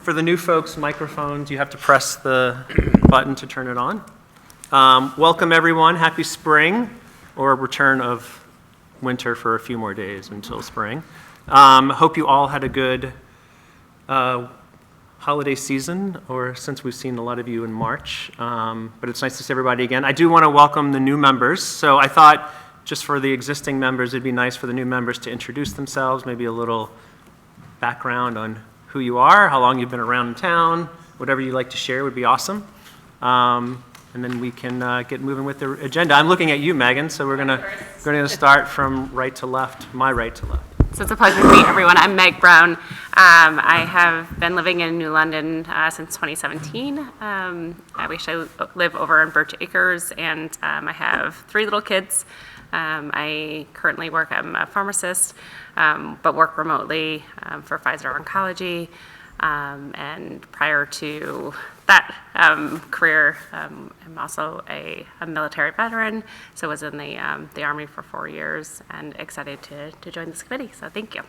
For the new folks, microphones, you have to press the button to turn it on. Welcome, everyone. Happy spring, or a return of winter for a few more days until spring. Hope you all had a good holiday season, or since we've seen a lot of you in March. But it's nice to see everybody again. I do want to welcome the new members. So I thought just for the existing members, it'd be nice for the new members to introduce themselves, maybe a little background on who you are, how long you've been around in town, whatever you'd like to share would be awesome. And then we can get moving with the agenda. I'm looking at you, Megan, so we're gonna start from right to left, my right to left. So it's a pleasure to meet everyone. I'm Meg Brown. I have been living in New London since 2017. I actually live over in Birch Acres, and I have 3 little kids. I currently work, I'm a pharmacist, but work remotely for Pfizer Oncology. And prior to that career, I'm also a military veteran, so was in the Army for 4 years, and excited to join this committee, so thank you.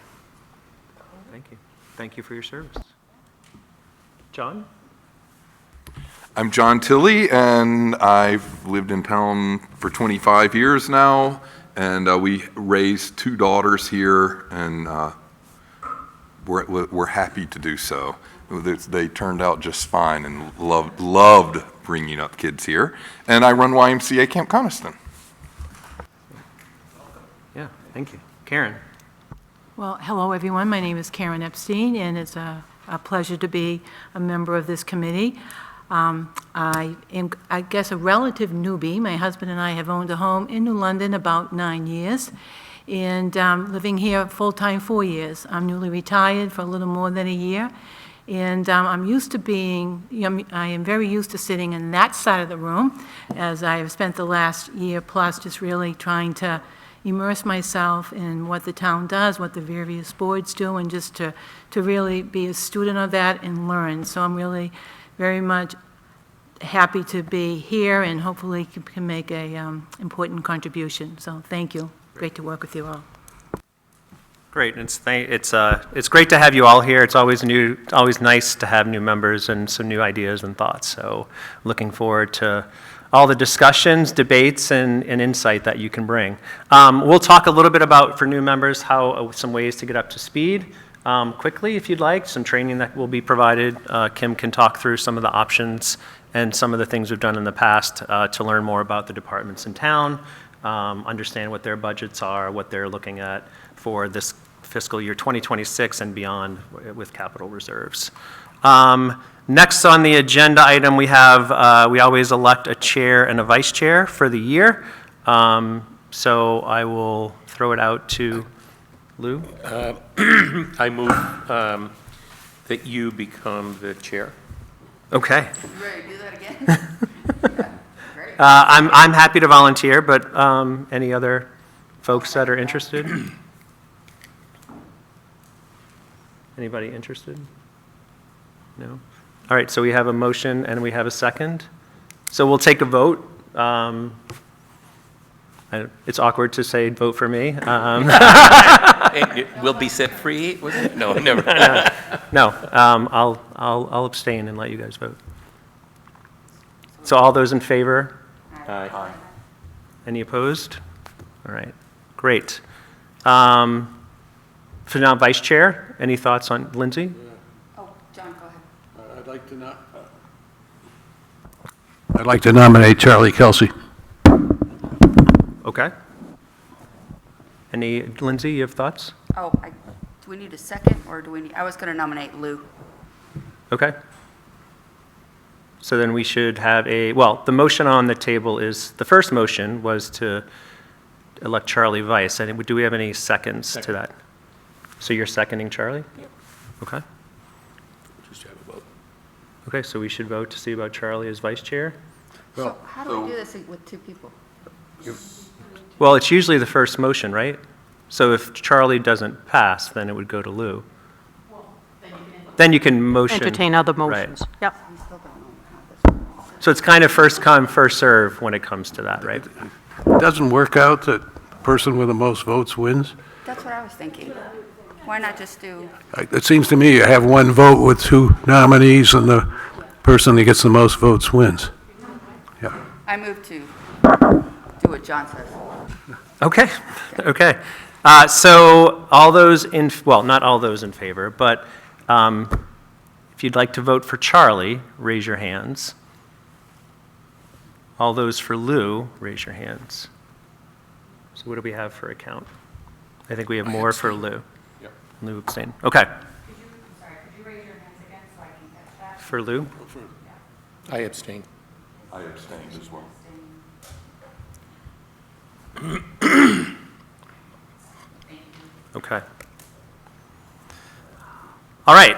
Thank you. Thank you for your service. John? I'm John Tilley, and I've lived in town for 25 years now, and we raised 2 daughters here, and we're happy to do so. They turned out just fine and loved bringing up kids here. And I run YMCA Camp Coniston. Yeah, thank you. Karen? Well, hello, everyone. My name is Karen Epstein, and it's a pleasure to be a member of this committee. I am, I guess, a relative newbie. My husband and I have owned a home in New London about 9 years, and living here full-time 4 years. I'm newly retired for a little more than a year, and I'm used to being, I am very used to sitting in that side of the room, as I have spent the last year plus just really trying to immerse myself in what the town does, what the various boards do, and just to really be a student of that and learn. So I'm really very much happy to be here, and hopefully can make a important contribution. So thank you. Great to work with you all. Great. It's great to have you all here. It's always nice to have new members and some new ideas and thoughts. So looking forward to all the discussions, debates, and insight that you can bring. We'll talk a little bit about, for new members, how some ways to get up to speed quickly, if you'd like, some training that will be provided. Kim can talk through some of the options and some of the things we've done in the past to learn more about the departments in town, understand what their budgets are, what they're looking at for this fiscal year 2026 and beyond with capital reserves. Next on the agenda item, we have, we always elect a chair and a vice chair for the year. So I will throw it out to Lou. I move that you become the chair. Okay. You ready to do that again? Yeah, great. I'm happy to volunteer, but any other folks that are interested? Anybody interested? No? All right, so we have a motion and we have a second. So we'll take a vote. It's awkward to say vote for me. It will be set free, was it? No, never. No, I'll abstain and let you guys vote. So all those in favor? Aye. Any opposed? All right, great. So now vice chair, any thoughts on Lindsay? Oh, John, go ahead. I'd like to nominate Charlie Kelsey. Okay. Any, Lindsay, you have thoughts? Oh, do we need a second, or do we need, I was going to nominate Lou. Okay. So then we should have well, the motion on the table is, the first motion was to elect Charlie vice. And do we have any seconds to that? So you're seconding Charlie? Yep. Okay. Just have a vote. Okay, so we should vote to see about Charlie as vice chair? So how do we do this with 2 people? Well, it's usually the first motion, right? So if Charlie doesn't pass, then it would go to Lou. Then you can motion. Entertain other Right. motions. Yep. We still don't know how this works. So it's kind of first come, first serve when it comes to that, right? It doesn't work out that the person with the most votes wins. That's what I was thinking. Why not just do, It seems to me you have one vote with two nominees, and the person that gets the most votes wins. Yeah. I move to do what John says. Okay, okay. So all those in, well, not all those in favor, but if you'd like to vote for Charlie, raise your hands. All those for Lou, raise your hands. So what do we have for a count? I think we have more for Lou. Yep. Lou abstain. Okay. Sorry, could you raise your hands again so I can catch that? For Lou? I abstain. I abstain as well. Okay. All right,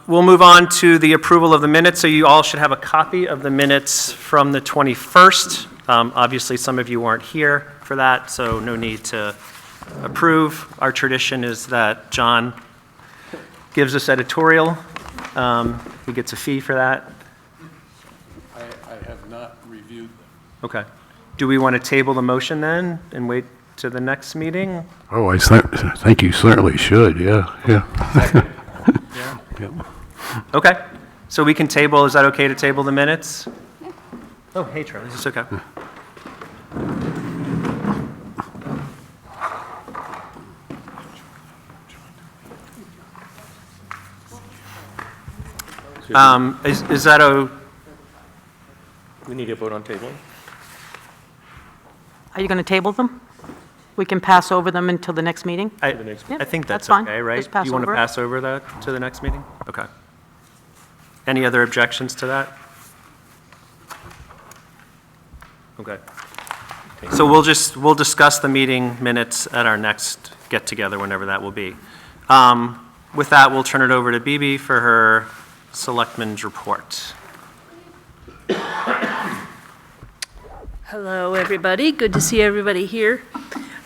we'll move on to the approval of the minutes. So you all should have a copy of the minutes from the 21st. Obviously, some of you weren't here for that, so no need to approve. Our tradition is that John gives us editorial. He gets a fee for that. I have not reviewed them. Okay. Do we want to table the motion then and wait to the next meeting? Oh, I think you certainly should, yeah. Yeah. Okay. So we can table, is that okay to table the minutes? Oh, hey, Charlie, it's okay. Is that We need to vote on tabling? Are you going to table them? We can pass over them until the next meeting? I Yeah, think that's fine. okay, right? Just pass You want to over it. pass over that to the next meeting? Okay. Any other objections to that? Okay. So we'll discuss the meeting minutes at our next get-together, whenever that will be. With that, we'll turn it over to Bibi for her Selectmen's report. Hello, everybody. Good to see everybody here.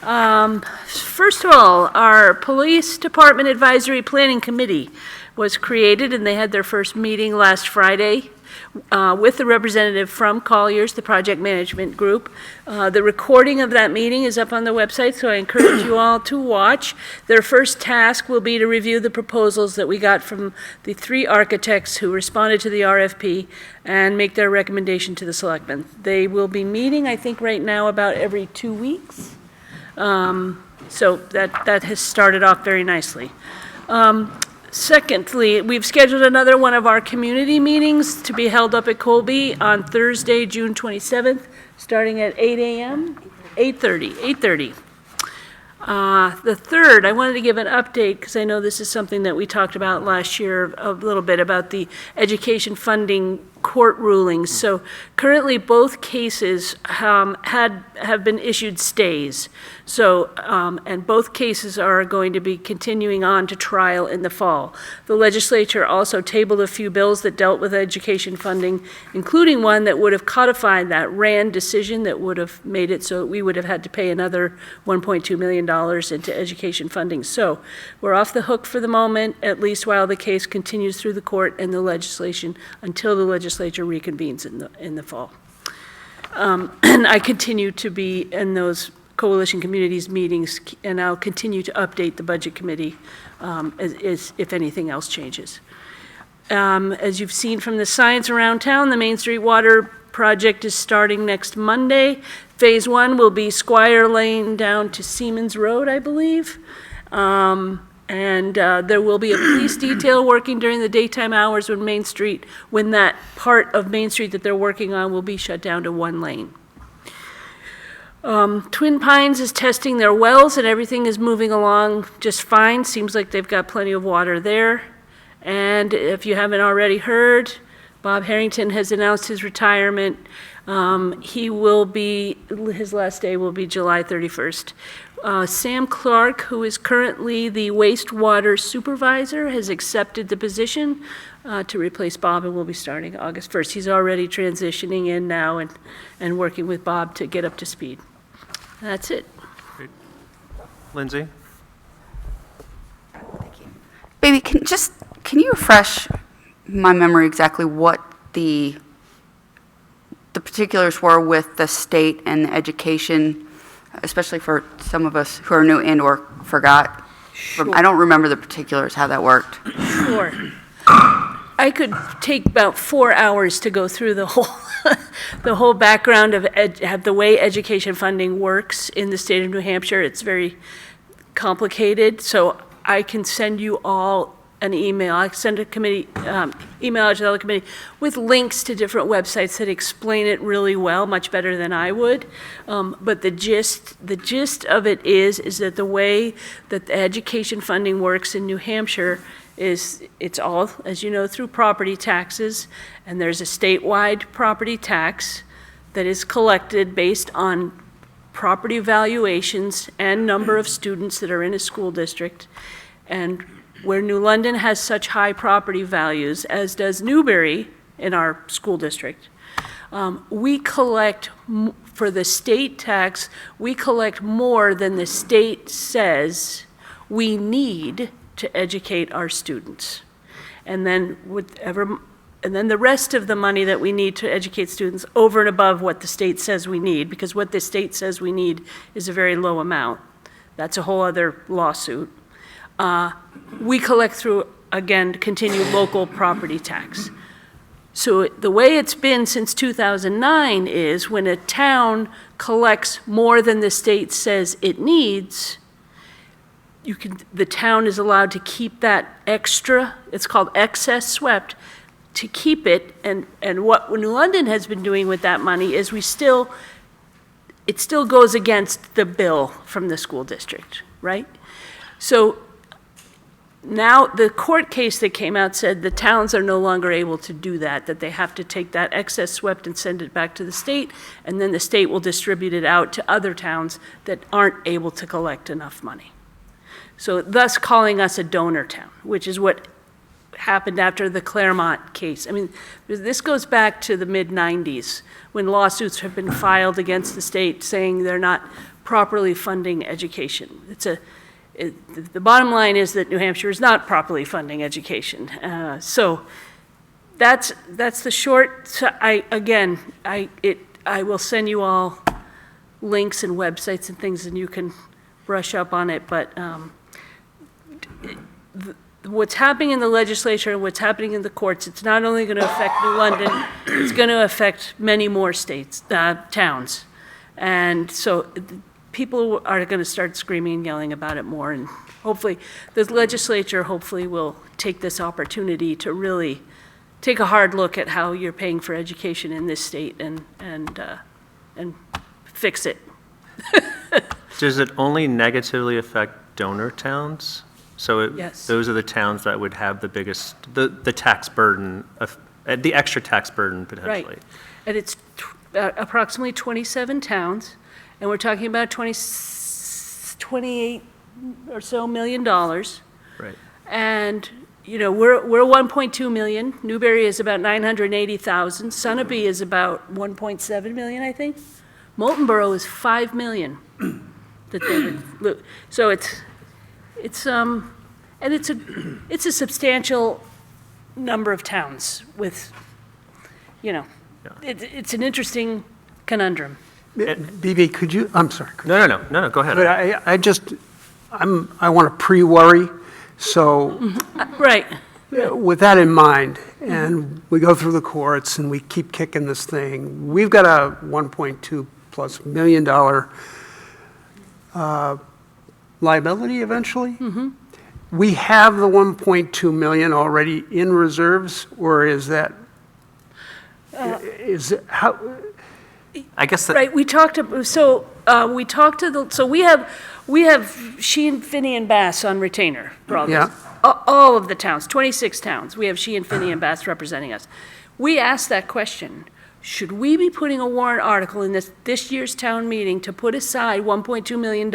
First of all, our Police Department Advisory Planning Committee was created, and they had their first meeting last Friday with the representative from Colliers, the project management group. The recording of that meeting is up on the website, so I encourage you all to watch. Their first task will be to review the proposals that we got from the 3 architects who responded to the RFP and make their recommendation to the selectmen. They will be meeting, I think, right now about every 2 weeks. So that has started off very nicely. Secondly, we've scheduled another one of our community meetings to be held up at Colby on Thursday, June 27th, starting at 8 a.m., 8:30. The third, I wanted to give an update, because I know this is something that we talked about last year a little bit, about the education funding court rulings. So currently, both cases have been issued stays. So, and both cases are going to be continuing on to trial in the fall. The legislature also tabled a few bills that dealt with education funding, including one that would have codified that RAND decision that would have made it so we would have had to pay another $1.2 million into education funding. So we're off the hook for the moment, at least while the case continues through the court and the legislation, until the legislature reconvenes in the fall. And I continue to be in those coalition communities meetings, and I'll continue to update the budget committee if anything else changes. As you've seen from the signs around town, the Main Street Water project is starting next Monday. Phase 1 will be Squire Lane down to Seamans Road, I believe. And there will be a police detail working during the daytime hours when that part of Main Street that they're working on will be shut down to 1 lane. Twin Pines is testing their wells, and everything is moving along just fine. Seems like they've got plenty of water there. And if you haven't already heard, Bob Harrington has announced his retirement. His last day will be July 31st. Sam Clark, who is currently the wastewater supervisor, has accepted the position to replace Bob and will be starting August 1st. He's already transitioning in now and working with Bob to get up to speed. That's it. Lindsay? Baby, can you refresh my memory exactly what the particulars were with the state and education, especially for some of us who are new and or forgot? I don't remember the particulars, how that worked. Sure. I could take about 4 hours to go through the whole, the whole background of the way education funding works in the state of New Hampshire. It's very complicated, so I can send you all an email. I send a committee, email out to the other committee with links to different websites that explain it really well, much better than I would. But the gist of it is that the way that the education funding works in New Hampshire is it's all, as you know, through property taxes, and there's a statewide property tax that is collected based on property valuations and number of students that are in a school district. And where New London has such high property values, as does Newbury in our school district, we collect, for the state tax, we collect more than the state says we need to educate our students. And then the rest of the money that we need to educate students over and above what the state says we need, because what the state says we need is a very low amount. That's a whole other lawsuit. We collect through, again, continued local property tax. So the way it's been since 2009 is when a town collects more than the state says it needs, the town is allowed to keep that extra, it's called excess swept, to keep it. And what New London has been doing with that money is it still goes against the bill from the school district, right? So now, the court case that came out said the towns are no longer able to do that they have to take that excess swept and send it back to the state, and then the state will distribute it out to other towns that aren't able to collect enough money. So thus calling us a donor town, which is what happened after the Claremont case. I mean, this goes back to the mid-90s, when lawsuits have been filed against the state saying they're not properly funding education. The bottom line is that New Hampshire is not properly funding education. So that's the short. So I will send you all links and websites and things, and you can brush up on it. But what's happening in the legislature and what's happening in the courts, it's not only going to affect New London, it's going to affect many more states, towns. And so people are going to start screaming and yelling about it more, and hopefully the legislature will take this opportunity to really take a hard look at how you're paying for education in this state and fix it. Does it only negatively affect donor towns? So Yes. those are the towns that would have the biggest, the tax burden, the extra tax burden potentially. Right. And it's approximately 27 towns, and we're talking about 28 or so million dollars. Right. And, you know, we're 1.2 million. Newbury is about 980,000. Sunapee is about 1.7 million, I think. Moultonborough is 5 million that they would, so it's a substantial number of towns with, you know, it's an interesting conundrum. BB, could you, I'm sorry. No, go ahead. But I want to pre-worry, so Right. with that in mind, and we go through the courts and we keep kicking this thing, we've got a $1.2+ million liability eventually. Mm-hmm. We have the 1.2 million already in reserves, or is that, is it, how, I guess that, Right, we have Sheehan, Finney, and Bass on retainer for all this. Yeah. All of the towns, 26 towns, we have Sheehan, Finney, and Bass representing us. We asked that question, should we be putting a warrant article in this year's town meeting to put aside $1.2 million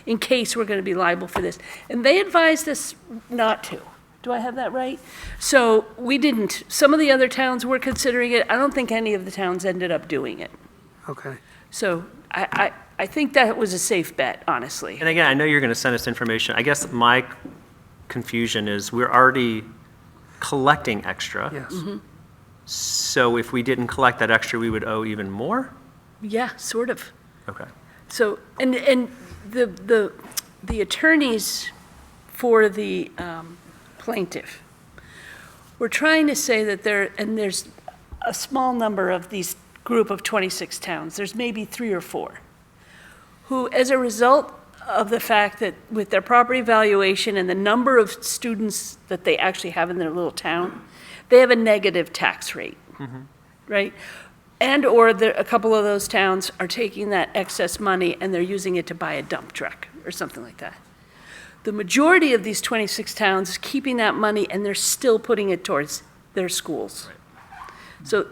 in case we're going to be liable for this? And they advised us not to. Do I have that right? So we didn't. Some of the other towns were considering it. I don't think any of the towns ended up doing it. okay. So I think that was a safe bet, honestly. and again, I know you're going to send us information. I guess my confusion is we're already collecting extra. Yes. Mm-hmm. So if we didn't collect that extra, we would owe even more? Yeah, sort of. Okay. So, and the attorneys for the plaintiff. We're trying to say that there's a small number of these group of 26 towns, there's maybe 3 or 4, who, as a result of the fact that with their property valuation and the number of students that they actually have in their little town, they have a negative tax rate, right? And/or a couple of those towns are taking that excess money and they're using it to buy a dump truck or something like that. The majority of these 26 towns is keeping that money and they're still putting it towards their schools. So,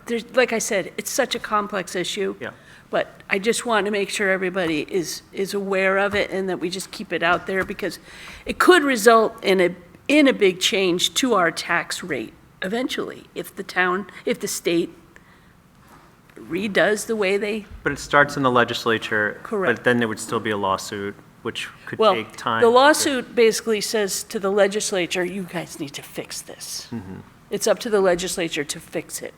there's, like I said, it's such a complex issue. Yeah. But I just want to make sure everybody is aware of it and that we just keep it out there because it could result in a big change to our tax rate eventually if the state redoes the way they. But it starts in the legislature. Correct. But then there would still be a lawsuit, which could Well, take time. the lawsuit basically says to the legislature, you guys need to fix this. It's up to the legislature to fix it.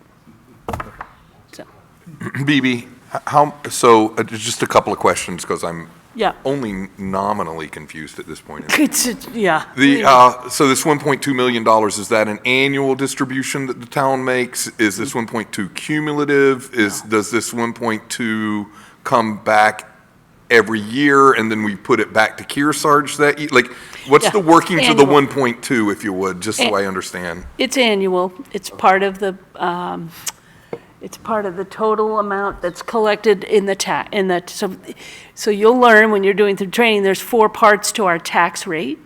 So, BB, just a couple of questions, because I'm yeah. only nominally confused at this point. Yeah. So this $1.2 million, is that an annual distribution that the town makes? Is this 1.2 cumulative? Does this 1.2 come back every year and then we put it back to Kearsarge that year? Like, what's the workings of the 1.2, if you would, just so I understand? It's annual. It's part of the total amount that's collected in the so you'll learn when you're doing the training, there's 4 parts to our tax rate.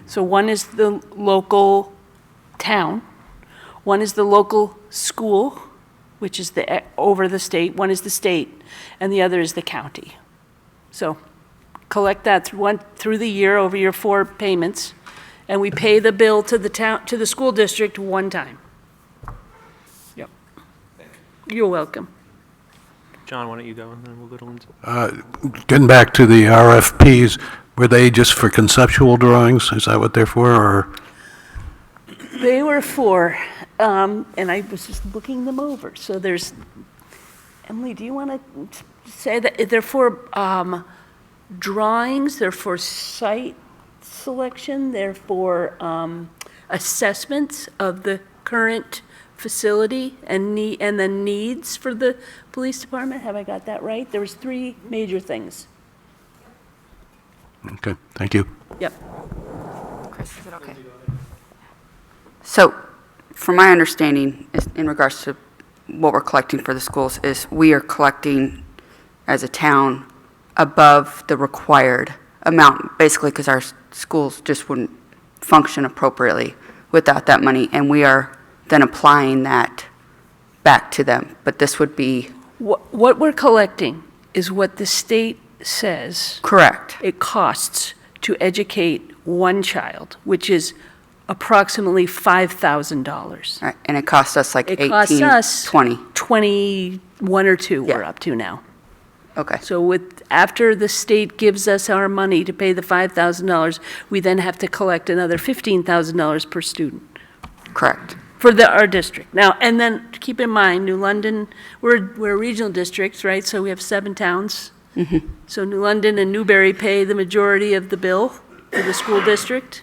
So one is the local town, one is the local school, which is over the state, one is the state, and the other is the county. So collect that through the year over your 4 payments, and we pay the bill to the school district one time. Yep. You're welcome. John, why don't you go, and then we'll go to Lindsay. Getting back to the RFPs, were they just for conceptual drawings? Is that what they're for, or? They were for, and I was just looking them over. So there's, Emily, do you want to say that they're for drawings, they're for site selection, they're for assessments of the current facility and the needs for the police department? Have I got that right? There was 3 major things. Okay, thank you. Yep. Chris, is it okay? So, from my understanding, in regards to what we're collecting for the schools, is we are collecting as a town above the required amount, basically because our schools just wouldn't function appropriately without that money, and we are then applying that back to them. But this would be... What we're collecting is what the state says. Correct. It costs to educate one child, which is approximately $5,000. Right, and it costs us like 18, It costs us 20. 21 or 2 Yeah. we're up to now. Okay. So after the state gives us our money to pay the $5,000, we then have to collect another $15,000 per student Correct. for our district. Now, and then keep in mind, New London, we're regional districts, right? So we have 7 towns. So New London and Newbury pay the majority of the bill for the school district.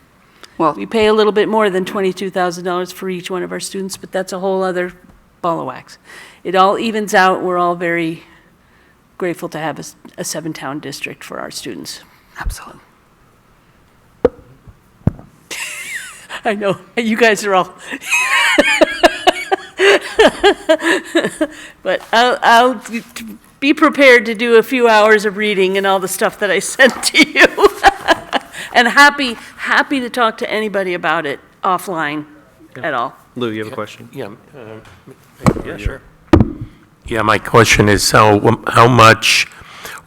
Well, We pay a little bit more than $22,000 for each one of our students, but that's a whole other ball of wax. It all evens out. We're all very grateful to have a 7-town district for our students. absolutely. I know, you guys are all. But I'll be prepared to do a few hours of reading and all the stuff that I sent to you. And happy to talk to anybody about it offline at all. Lou, you have a question? Yeah. Yeah, sure. Yeah, my question is how much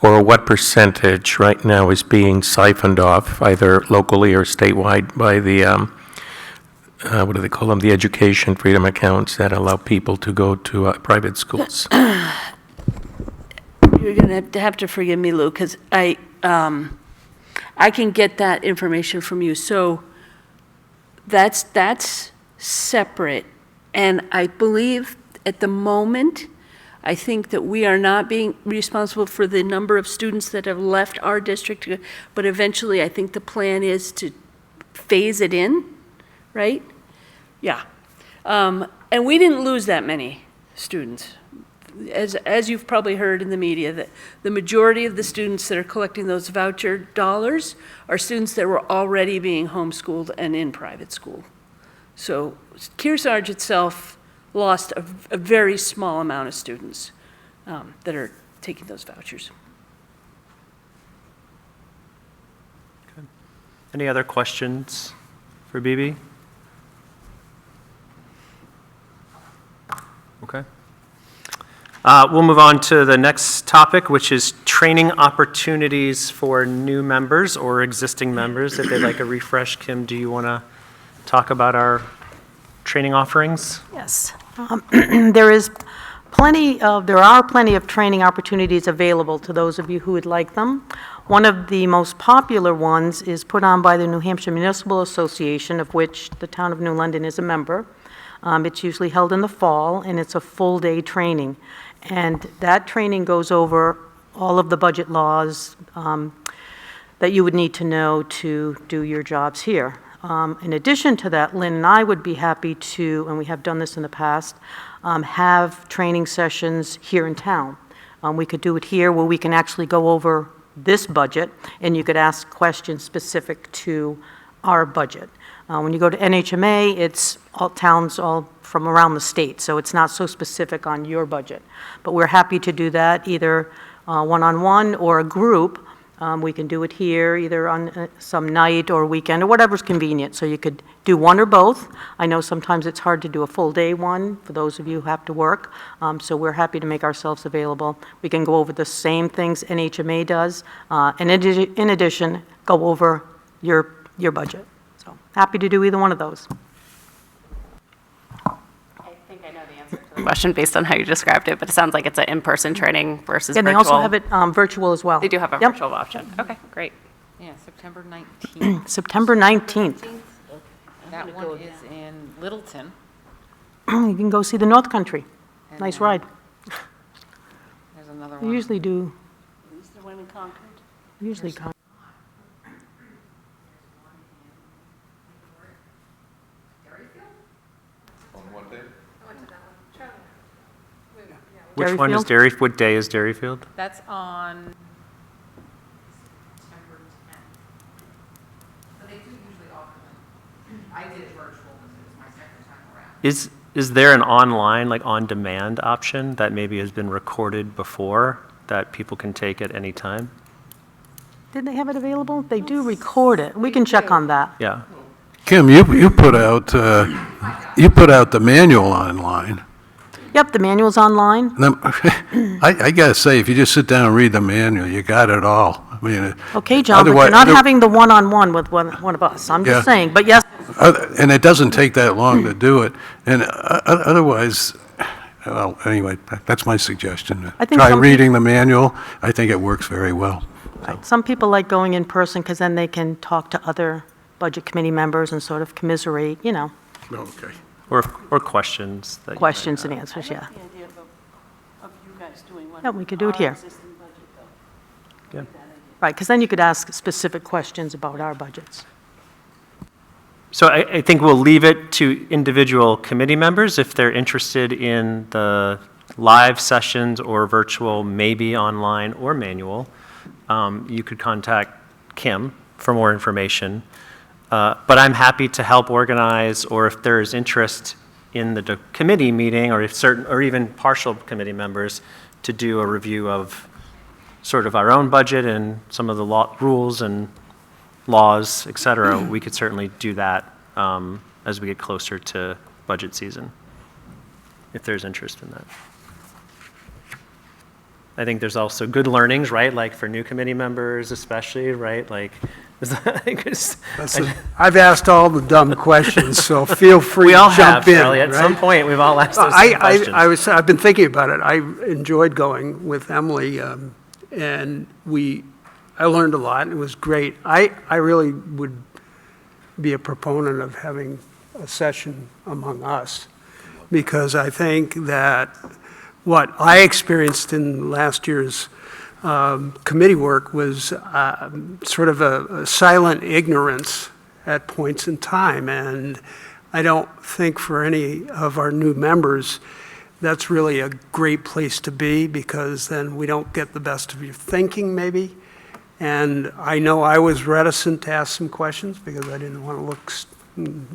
or what percentage right now is being siphoned off, either locally or statewide, by the, what do they call them, the education freedom accounts that allow people to go to private schools? You're going to have to forgive me, Lou, because I can get that information from you. So that's separate. And I believe at the moment, I think that we are not being responsible for the number of students that have left our district, but eventually I think the plan is to phase it in, right? Yeah. And we didn't lose that many students. As you've probably heard in the media, that the majority of the students that are collecting those voucher dollars are students that were already being homeschooled and in private school. So Kearsarge itself lost a very small amount of students that are taking those vouchers. Any other questions for BB? Okay. We'll move on to the next topic, which is training opportunities for new members or existing members. If they'd like a refresh, Kim, do you want to talk about our training offerings? Yes. There are plenty of training opportunities available to those of you who would like them. One of the most popular ones is put on by the New Hampshire Municipal Association, of which the town of New London is a member. It's usually held in the fall, and it's a full-day training. And that training goes over all of the budget laws that you would need to know to do your jobs here. In addition to that, Lynn and I would be happy to, and we have done this in the past, have training sessions here in town. We could do it here where we can actually go over this budget, and you could ask questions specific to our budget. When you go to NHMA, it's all towns all from around the state, so it's not so specific on your budget. But we're happy to do that either one-on-one or a group. We can do it here either on some night or weekend or whatever's convenient, so you could do one or both. I know sometimes it's hard to do a full-day one for those of you who have to work, so we're happy to make ourselves available. We can go over the same things NHMA does, and in addition, go over your budget. So happy to do either one of those. I think I know the answer to the question based on how you described it, but it sounds like it's an in-person training versus And virtual. they also have it virtual as well. They do have a Yep. virtual option. Okay, great. Yeah, September 19th. September 19th. That one is in Littleton. You can go see the North Country. And Nice then ride. There's another They one. usually do, Is the one in Concord? usually come. On what day? Which one is Dairyfield? what day is Dairyfield? That's on, September 10th. But they do usually offer them. I did it virtual because it was my second time around. Is there an online, like on-demand option that maybe has been recorded before that people can take at any time? Did they have it available? They do record it. We can check on that. Yeah. Kim, you put out the manual online. Yep, the manual's online. Now, I gotta say, if you just sit down and read the manual, you got it all. I mean, Okay, John, but otherwise- you're not having the one-on-one with one of us. I'm Yeah. just saying, but yes, And it doesn't take that long to do it. And otherwise, well, anyway, that's my suggestion. I think Try some reading the manual. I think it works very well. some people like going in person because then they can talk to other budget committee members and sort of commiserate, Okay. Or questions that you might questions have. and answers, yeah. The idea of you guys doing one. Yeah, we could do it our here. existing budget, though. Yeah. Right, because then you could ask specific questions about our budgets. So I think we'll leave it to individual committee members if they're interested in the live sessions or virtual, maybe online or manual. You could contact Kim for more information. But I'm happy to help organize, or if there is interest in the committee meeting, or if certain, or even partial committee members, to do a review of sort of our own budget and some of the rules and laws, et cetera, we could certainly do that as we get closer to budget season, if there's interest in that. I think there's also good learnings, right? Like for new committee members especially, right? Like, I've asked all the dumb questions, so feel free we to all jump have, in. Charlie. At right? some point, we've all asked those same questions. I've been thinking about it. I enjoyed going with Emily, and I learned a lot. It was great. I really would be a proponent of having a session among us, because I think that what I experienced in last year's committee work was sort of a silent ignorance at points in time, and I don't think for any of our new members that's really a great place to be, because then we don't get the best of your thinking, maybe. And I know I was reticent to ask some questions because I didn't want to look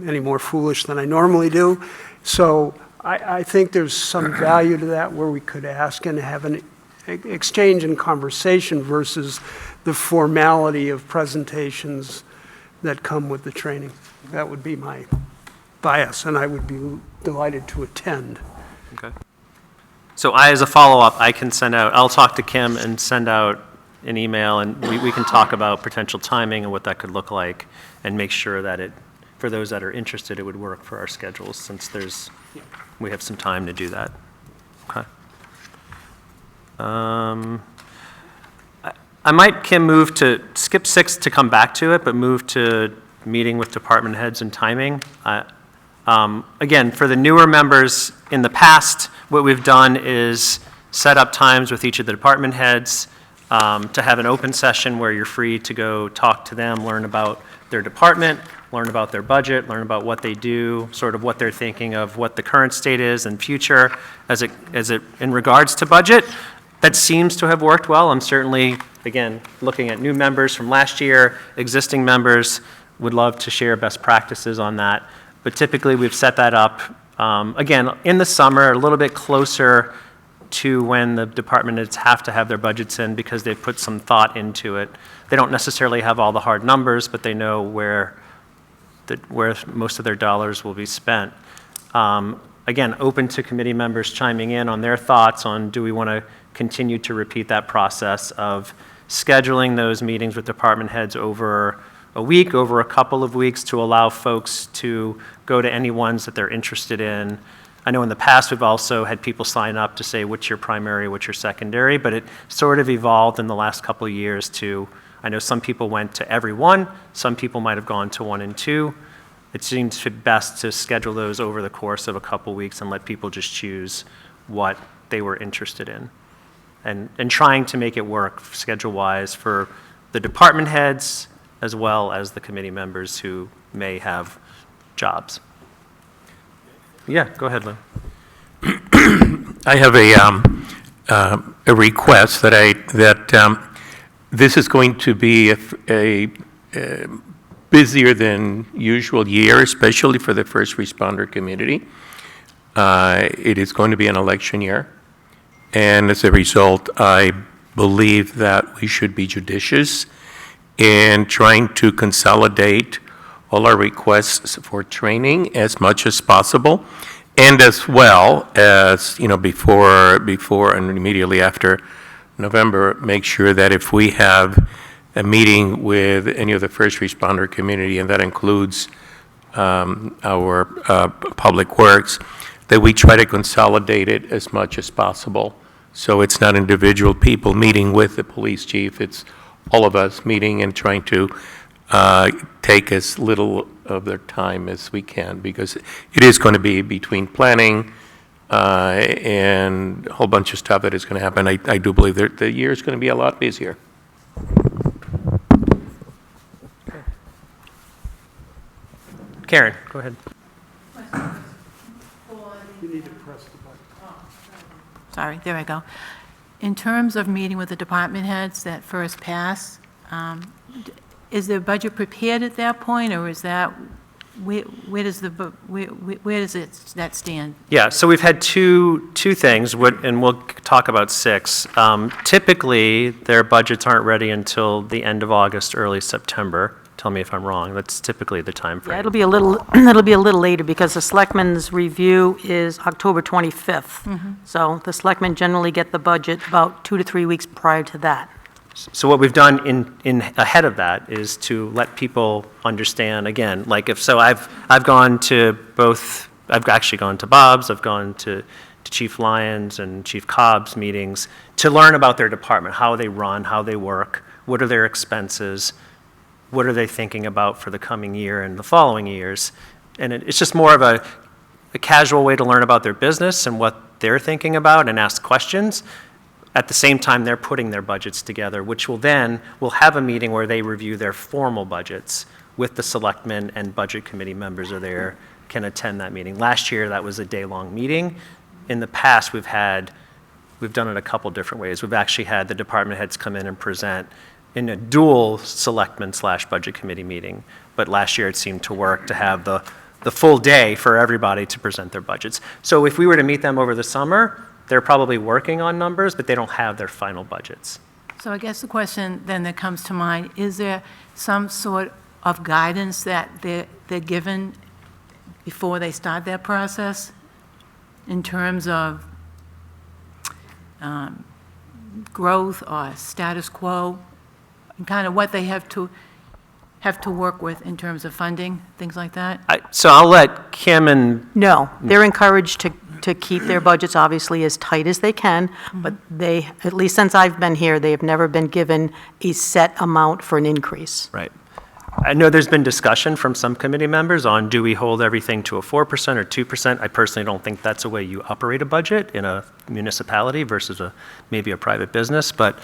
any more foolish than I normally do. So I think there's some value to that, where we could ask and have an exchange and conversation versus the formality of presentations that come with the training. That would be my bias, and I would be delighted to attend. Okay. So as a follow-up, I can send out, I'll talk to Kim and send out an email, and we can talk about potential timing and what that could look like, and make sure that it, for those that are interested, it would work for our schedules, since we have some time to do that. Okay. I might, Kim, move to, skip 6 to come back to it, but move to meeting with department heads and timing. Again, for the newer members, in the past, what we've done is set up times with each of the department heads to have an open session where you're free to go talk to them, learn about their department, learn about their budget, learn about what they do, sort of what they're thinking of what the current state is and future as it in regards to budget. That seems to have worked well. I'm certainly, again, looking at new members from last year, existing members, would love to share best practices on that. But typically, we've set that up, again, in the summer, a little bit closer to when the department heads have to have their budgets in, because they've put some thought into it. They don't necessarily have all the hard numbers, but they know where most of their dollars will be spent. Again, open to committee members chiming in on their thoughts on, do we want to continue to repeat that process of scheduling those meetings with department heads over a week, over a couple of weeks, to allow folks to go to any ones that they're interested in. I know in the past we've also had people sign up to say what's your primary, what's your secondary, but it sort of evolved in the last couple of years to, I know some people went to every one, some people might have gone to 1 and 2. It seems best to schedule those over the course of a couple weeks and let people just choose what they were interested in. And trying to make it work schedule-wise for the department heads as well as the committee members who may have jobs. Yeah, go ahead, Lou. I have a request that this is going to be a busier than usual year, especially for the first responder community. It is going to be an election year, and as a result, I believe that we should be judicious in trying to consolidate all our requests for training as much as possible, and as well as, before and immediately after November, make sure that if we have a meeting with any of the first responder community, and that includes our public works, that we try to consolidate it as much as possible. So it's not individual people meeting with the police chief, it's all of us meeting and trying to take as little of their time as we can, because it is going to be between planning and a whole bunch of stuff that is going to happen. I do believe that the year is going to be a lot busier. Karen, go ahead. You need to press the button. Sorry, there I go. In terms of meeting with the department heads that first pass, is their budget prepared at that point, or is that, where does that stand? Yeah, so we've had two things, and we'll talk about 6. Typically, their budgets aren't ready until the end of August, early September. Tell me if I'm wrong. That's typically the time frame. Yeah, it'll be a little later, because the Selectmen's review is October 25th. So the Selectmen generally get the budget about 2 to 3 weeks prior to that. So what we've done in ahead of that is to let people understand, again, like if so, I've gone to both. I've actually gone to Bob's. I've gone to Chief Lyons and Chief Cobb's meetings to learn about their department, how they run, how they work, what are their expenses. What are they thinking about for the coming year and the following years? And it's just more of a casual way to learn about their business and what they're thinking about and ask questions. At the same time, they're putting their budgets together, which we'll have a meeting where they review their formal budgets with the selectmen, and budget committee members are there, can attend that meeting. Last year, that was a day-long meeting. In the past, we've done it a couple different ways. We've actually had the department heads come in and present in a dual selectmen/budget committee meeting. But last year, it seemed to work to have the full day for everybody to present their budgets. So if we were to meet them over the summer, they're probably working on numbers, but they don't have their final budgets. So I guess the question then that comes to mind, is there some sort of guidance that they're given before they start that process in terms of growth or status quo, and kind of what they have to work with in terms of funding, things like that? So I'll let Kim and No, they're encouraged to keep their budgets obviously as tight as they can, but they, at least since I've been here, they have never been given a set amount for an increase. Right. I know there's been discussion from some committee members on, do we hold everything to a 4% or 2%? I personally don't think that's the way you operate a budget in a municipality versus maybe a private business. But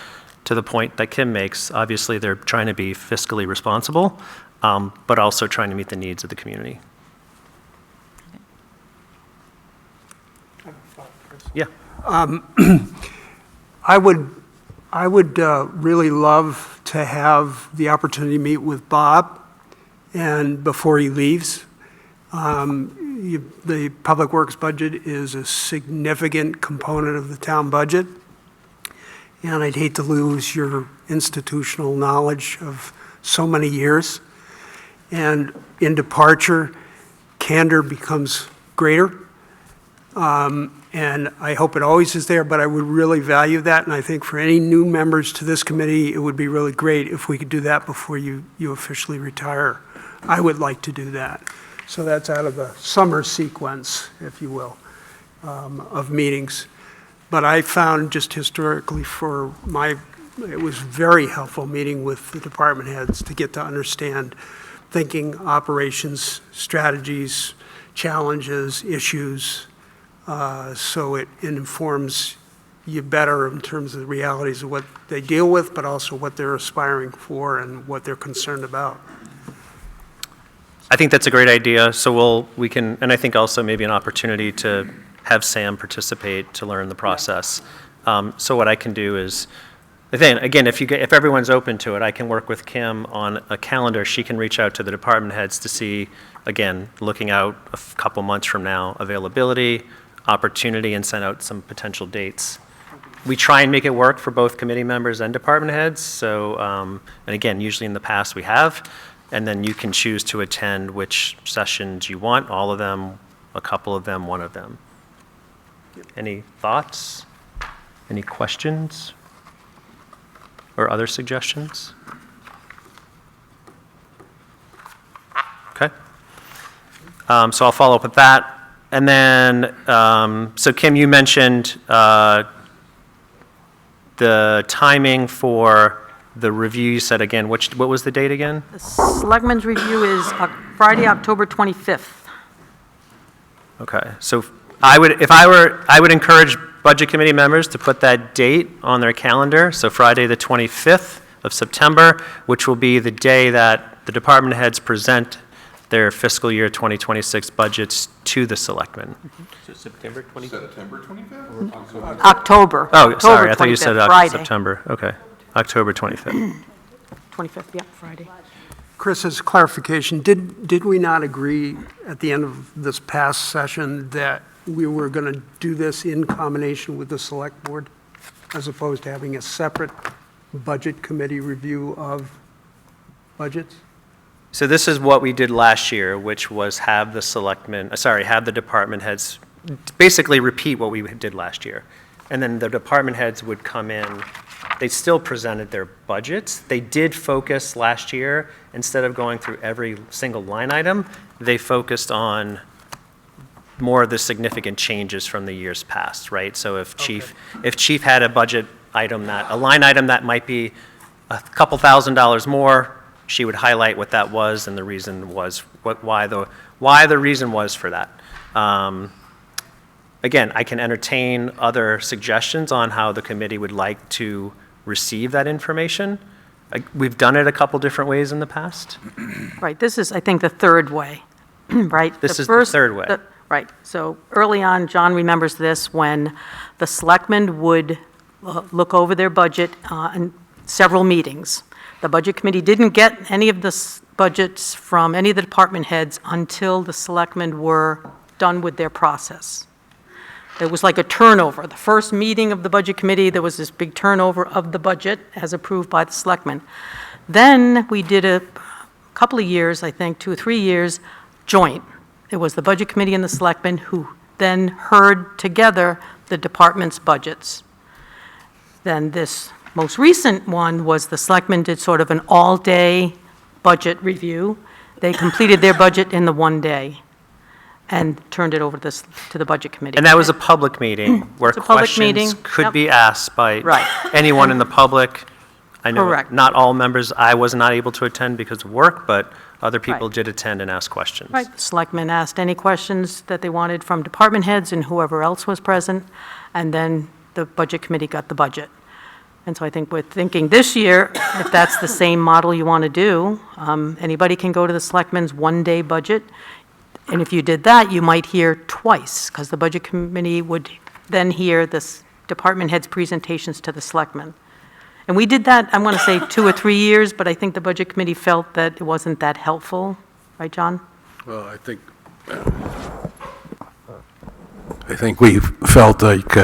to the point that Kim makes, obviously they're trying to be fiscally responsible, but also trying to meet the needs of the community. Yeah. I would really love to have the opportunity to meet with Bob, and before he leaves. The Public Works budget is a significant component of the town budget, and I'd hate to lose your institutional knowledge of so many years. And in departure, candor becomes greater. And I hope it always is there, but I would really value that. And I think for any new members to this committee, it would be really great if we could do that before you officially retire. I would like to do that. So that's out of the summer sequence, if you will, of meetings. But I found just historically it was very helpful meeting with the department heads to get to understand thinking, operations, strategies, challenges, issues, so it informs you better in terms of the realities of what they deal with, but also what they're aspiring for and what they're concerned about. I think that's a great idea. So we can, and I think also maybe an opportunity to have Sam participate to learn the process. So what I can do is, then again, if everyone's open to it, I can work with Kim on a calendar. She can reach out to the department heads to see, again, looking out a couple months from now, availability, opportunity, and send out some potential dates. We try and make it work for both committee members and department heads. So, and again, usually in the past we have, and then you can choose to attend which sessions you want, all of them, a couple of them, one of them. Any thoughts? Any questions? Or other suggestions? Okay. So I'll follow up with that. And then, so Kim, you mentioned the timing for the review. You said again, what was the date again? The Selectmen's review is Friday, October 25th. Okay, so I would encourage budget committee members to put that date on their calendar. So Friday, the 25th of September, which will be the day that the department heads present their fiscal year 2026 budgets to the selectmen. So September 25th? September 25th? October. Oh, sorry, I October thought you said 25th, Friday. September. Okay, October 25th. 25th, yeah, Friday. Chris, as clarification, did we not agree at the end of this past session that we were going to do this in combination with the select board, as opposed to having a separate budget committee review of budgets? So this is what we did last year, which was have the department heads basically repeat what we did last year. And then the department heads would come in, they still presented their budgets. They did focus last year, instead of going through every single line item, they focused on more of the significant changes from the years past, right? So if chief had a budget item a line item that might be a couple $1,000s more, she would highlight what that was and the reason was, why the reason was for that. again, I can entertain other suggestions on how the committee would like to receive that information. We've done it a couple different ways in the past. Right, this is, I think, the third way, right? This is the third way. Right, so early on, John remembers this, when the selectmen would look over their budget in several meetings. The Budget Committee didn't get any of the budgets from any of the department heads until the selectmen were done with their process. There was like a turnover. The first meeting of the Budget Committee, there was this big turnover of the budget as approved by the selectmen. Then we did a couple of years, I think, 2 or 3 years, joint. It was the Budget Committee and the selectmen who then heard together the department's budgets. Then this most recent one was the selectmen did sort of an all-day budget review. They completed their budget in the one day and turned it over to the Budget Committee. And that was a public meeting where It's a public meeting, questions could yep. be asked by Right. anyone in the public. I know Correct. not all members, I was not able to attend because of work, but other people Right. did attend and ask questions. Right, the selectmen asked any questions that they wanted from department heads and whoever else was present, and then the Budget Committee got the budget. And so I think we're thinking this year, if that's the same model you want to do, anybody can go to the selectmen's one-day budget, and if you did that, you might hear twice, because the Budget Committee would then hear the department heads' presentations to the selectmen. And we did that, I'm going to say 2 or 3 years, but I think the Budget Committee felt that it wasn't that helpful, right, John? Well, I think we felt like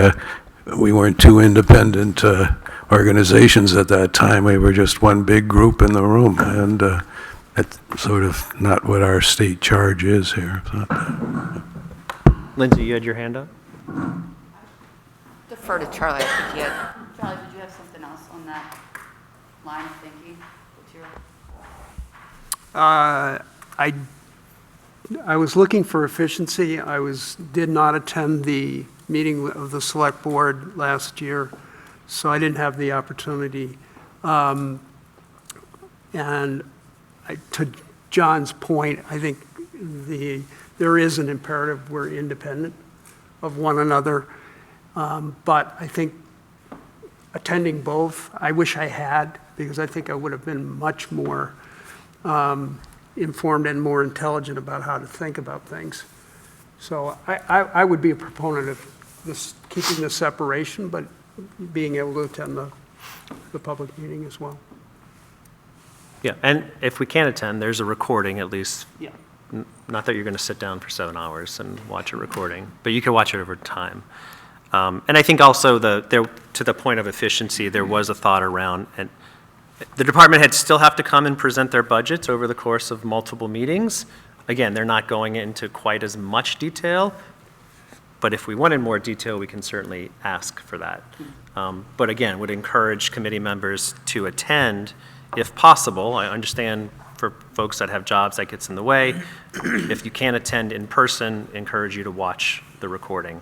we weren't two independent organizations at that time. We were just one big group in the room, and that's sort of not what our state charge is here. Lindsay, you had your hand up? Defer to Charlie, I think he had. Charlie, did you have something else on that line of thinking? I was looking for efficiency. Did not attend the meeting of the Select Board last year, so I didn't have the opportunity. To John's point, I think there is an imperative we're independent of one another, but I think attending both, I wish I had, because I think I would have been much more informed and more intelligent about how to think about things. So I would be a proponent of this, keeping the separation, but being able to attend the public meeting as well. Yeah, and if we can't attend, there's a recording at least. Yeah. Not that you're going to sit down for 7 hours and watch a recording, but you can watch it over time. And I think also to the point of efficiency, there was a thought around, and the department heads still have to come and present their budgets over the course of multiple meetings. Again, they're not going into quite as much detail, but if we wanted more detail, we can certainly ask for that. But again, would encourage committee members to attend if possible. I understand for folks that have jobs that gets in the way. If you can't attend in person, encourage you to watch the recording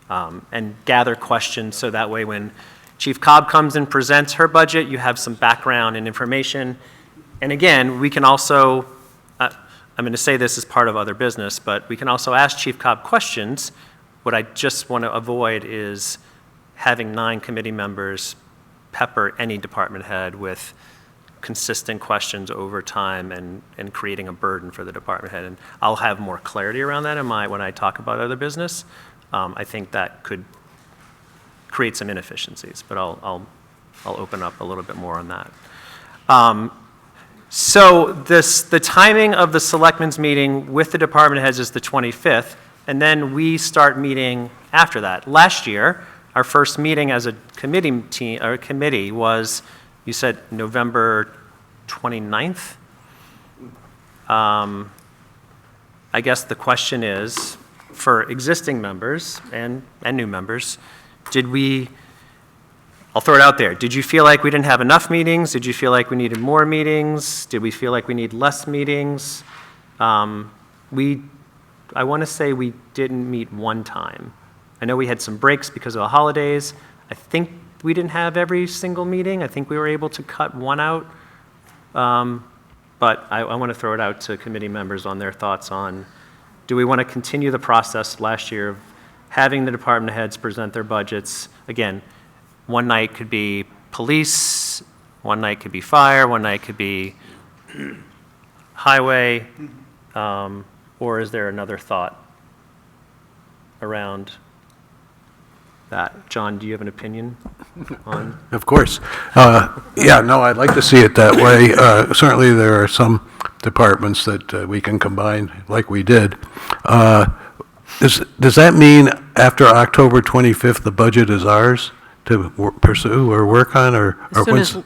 and gather questions so that way when Chief Cobb comes and presents her budget, you have some background and information. And again, we can also, I'm going to say this as part of other business, but we can also ask Chief Cobb questions. What I just want to avoid is having 9 committee members pepper any department head with consistent questions over time and creating a burden for the department head. And I'll have more clarity around that when I talk about other business. I think that could create some inefficiencies, but I'll open up a little bit more on that. So the timing of the selectmen's meeting with the department heads is the 25th, and then we start meeting after that. Last year, our first meeting as a committee was, you said November 29th? I guess the question is, for existing members and new members, I'll throw it out there. Did you feel like we didn't have enough meetings? Did you feel like we needed more meetings? Did we feel like we need less meetings? I want to say we didn't meet one time. I know we had some breaks because of the holidays. I think we didn't have every single meeting. I think we were able to cut one out. But I want to throw it out to committee members on their thoughts on, do we want to continue the process last year of having the department heads present their budgets. Again, one night could be police, one night could be fire, one night could be highway, or is there another thought around that? John, do you have an opinion on? Of course. Yeah, no, I'd like to see it that way. Certainly, there are some departments that we can combine, like we did. Does that mean after October 25th, the budget is ours to pursue or work on, or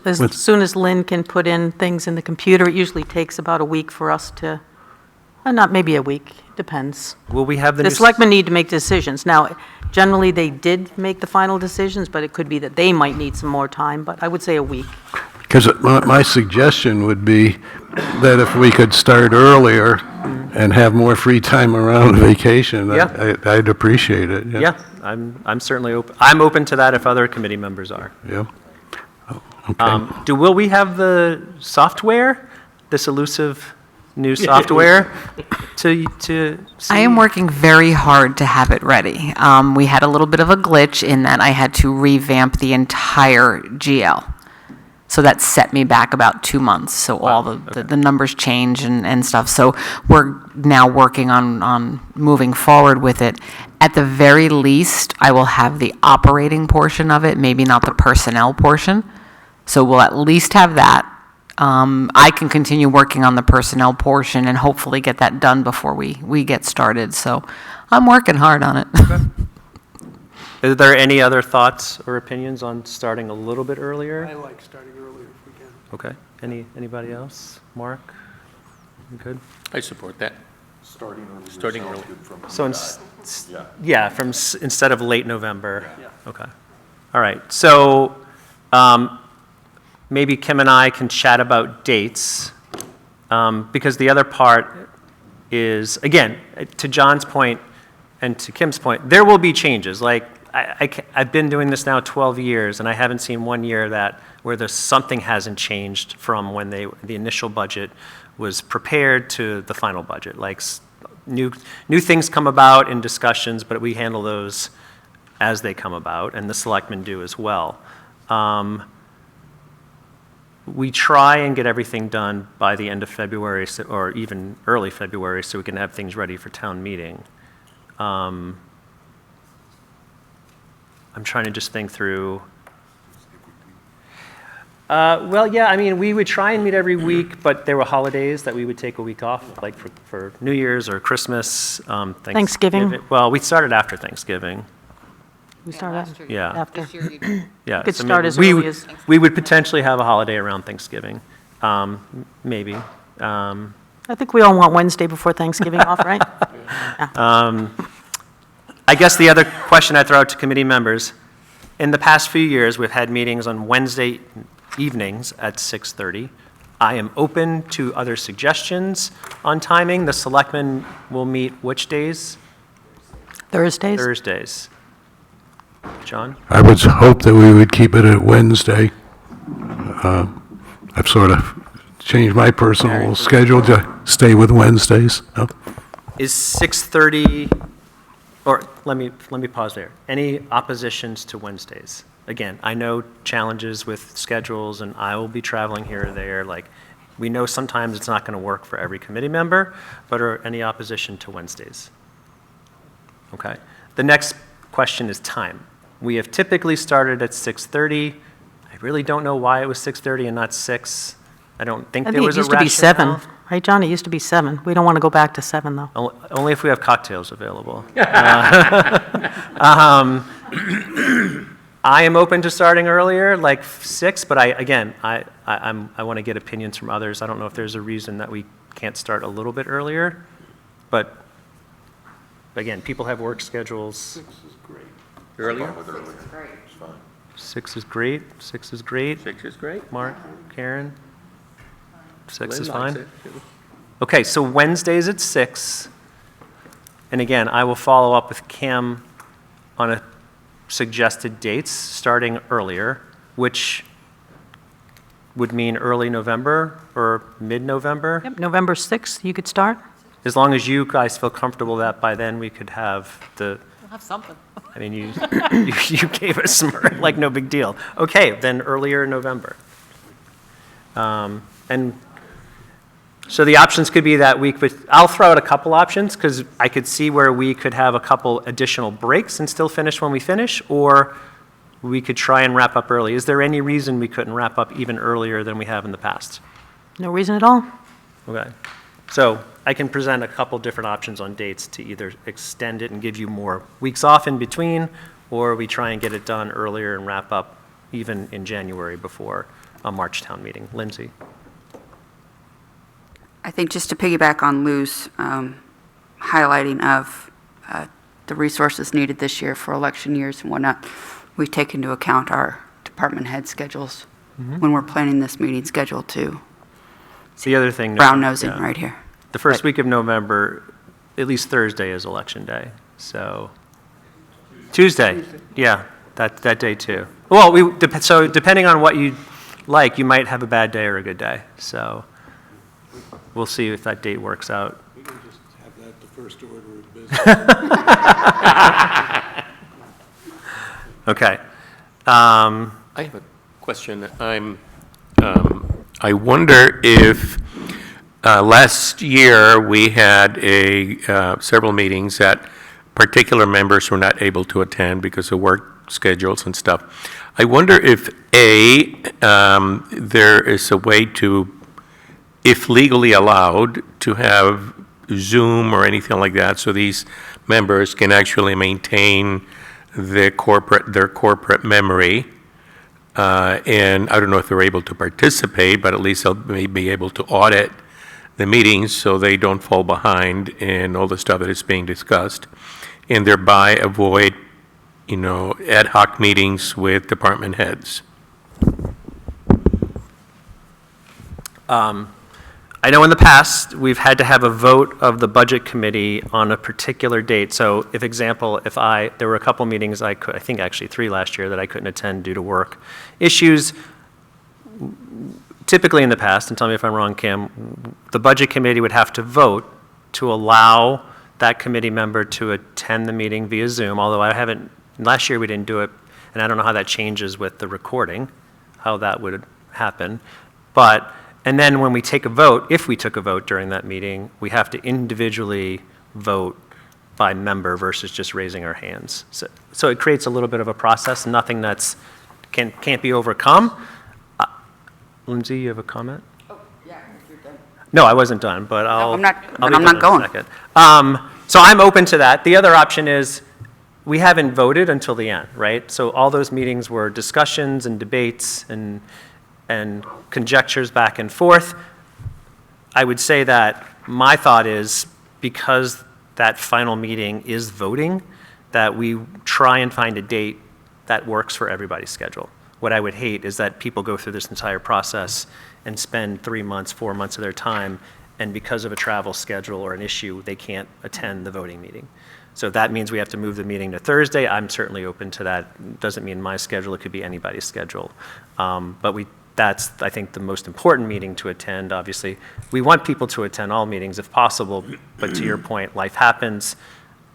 As soon as Lynn can put in things in the computer, it usually takes about a week for us to, not maybe a week, depends. Will we have the The new? selectmen need to make decisions. Now, generally, they did make the final decisions, but it could be that they might need some more time, but I would say a week. Because my suggestion would be that if we could start earlier and have more free time around vacation, Yeah. I'd appreciate it. Yeah, I'm certainly open. I'm open to that if other committee members are. Yeah. Oh, okay. Will we have the software, this elusive new software to see? I am working very hard to have it ready. We had a little bit of a glitch in that I had to revamp the entire GL. So that set me back about 2 months. So all the numbers change and stuff. So we're now working on moving forward with it. At the very least, I will have the operating portion of it, maybe not the personnel portion. So we'll at least have that. I can continue working on the personnel portion and hopefully get that done before we get started. So I'm working hard on it. Are there any other thoughts or opinions on starting a little bit earlier? I like starting earlier if we can. Okay. Anybody else? Mark? You good? I support that. Starting early. So, instead of late November? Yeah. Okay. All right. So, maybe Kim and I can chat about dates, because the other part is, again, to John's point and to Kim's point, there will be changes. Like, I've been doing this now 12 years, and I haven't seen 1 year where there's something hasn't changed from when the initial budget was prepared to the final budget. Like, new things come about in discussions, but we handle those as they come about, and the selectmen do as well. We try and get everything done by the end of February, or even early February, so we can have things ready for town meeting. I'm trying to just think through. Well, yeah, I mean, we would try and meet every week, but there were holidays that we would take a week off, like for New Year's or Christmas. Thanksgiving. Well, we started after Thanksgiving. We start Yeah. after. This year you did. Yeah. Could so start maybe as early as. We would potentially have a holiday around Thanksgiving, maybe. I think we all want Wednesday before Thanksgiving off, right? I guess the other question I throw out to committee members, in the past few years, we've had meetings on Wednesday evenings at 6:30. I am open to other suggestions on timing. The selectmen will meet which days? Thursdays? Thursdays. John? I would hope that we would keep it at Wednesday. I've sort of changed my personal schedule to stay with Wednesdays. Is 6:30, or let me pause there. Any oppositions to Wednesdays? Again, I know challenges with schedules, and I will be traveling here or there. Like, we know sometimes it's not going to work for every committee member, but are any opposition to Wednesdays? Okay. The next question is time. We have typically started at 6:30. I really don't know why it was 6:30 and not 6. I don't think there was a rationale. I think it used to be 7, right, John? It used to be 7. We don't want to go back to 7, though. Only if we have cocktails available. I am open to starting earlier, like 6, but I want to get opinions from others. I don't know if there's a reason that we can't start a little bit earlier, but again, people have work schedules. 6 is great. Earlier? 6 is great. 6 is great. 6 is great. Mark, Karen? 6 is Lynn likes fine? it, too. Okay, so Wednesdays at 6. And again, I will follow up with Kim on a suggested dates starting earlier, which would mean early November or mid-November. Yep, November 6th, you could start? As long as you guys feel comfortable that by then we could have the You'll have something. I mean, you gave us some, like, no big deal. Okay, then earlier in November. And so the options could be that week, but I'll throw out a couple options, because I could see where we could have a couple additional breaks and still finish when we finish, or we could try and wrap up early. Is there any reason we couldn't wrap up even earlier than we have in the past? No reason at all? Okay. So I can present a couple different options on dates to either extend it and give you more weeks off in between, or we try and get it done earlier and wrap up even in January before a March town meeting. Lindsay? I think just to piggyback on Lou's highlighting of the resources needed this year for election years and whatnot, we take into account our department head schedules when we're planning this meeting schedule too. The other thing. Brown nosing yeah. right here. The first week of November, at least Thursday is election day, so. Tuesday, yeah, that day too. Well, so depending on what you like, you might have a bad day or a good day, so we'll see if that date works out. We can just have that the first order of business. Okay. I have a question. I wonder if, last year, we had several meetings that particular members were not able to attend because of work schedules and stuff. I wonder if, there is a way to, if legally allowed, to have Zoom or anything like that, so these members can actually maintain their corporate memory. And I don't know if they're able to participate, but at least they'll be able to audit the meetings so they don't fall behind in all the stuff that is being discussed, and thereby avoid, ad hoc meetings with department heads. I know in the past, we've had to have a vote of the budget committee on a particular date. So if there were a couple meetings I think actually 3 last year that I couldn't attend due to work issues. Typically in the past, and tell me if I'm wrong, Kim, the budget committee would have to vote to allow that committee member to attend the meeting via Zoom, although last year we didn't do it, and I don't know how that changes with the recording, how that would happen. And then when we take a vote, if we took a vote during that meeting, we have to individually vote by member versus just raising our hands. So it creates a little bit of a process, nothing can't be overcome. Lindsay, you have a comment? Oh, yeah, if you're done. No, I wasn't done, but I'm not be going. done in a second. So I'm open to that. The other option is, we haven't voted until the end, right? So all those meetings were discussions and debates and conjectures back and forth. I would say that my thought is, because that final meeting is voting, that we try and find a date that works for everybody's schedule. What I would hate is that people go through this entire process and spend 3 months, 4 months of their time, and because of a travel schedule or an issue, they can't attend the voting meeting. So that means we have to move the meeting to Thursday. I'm certainly open to that. Doesn't mean my schedule, it could be anybody's schedule. That's, I think, the most important meeting to attend. Obviously, we want people to attend all meetings if possible, but to your point, life happens.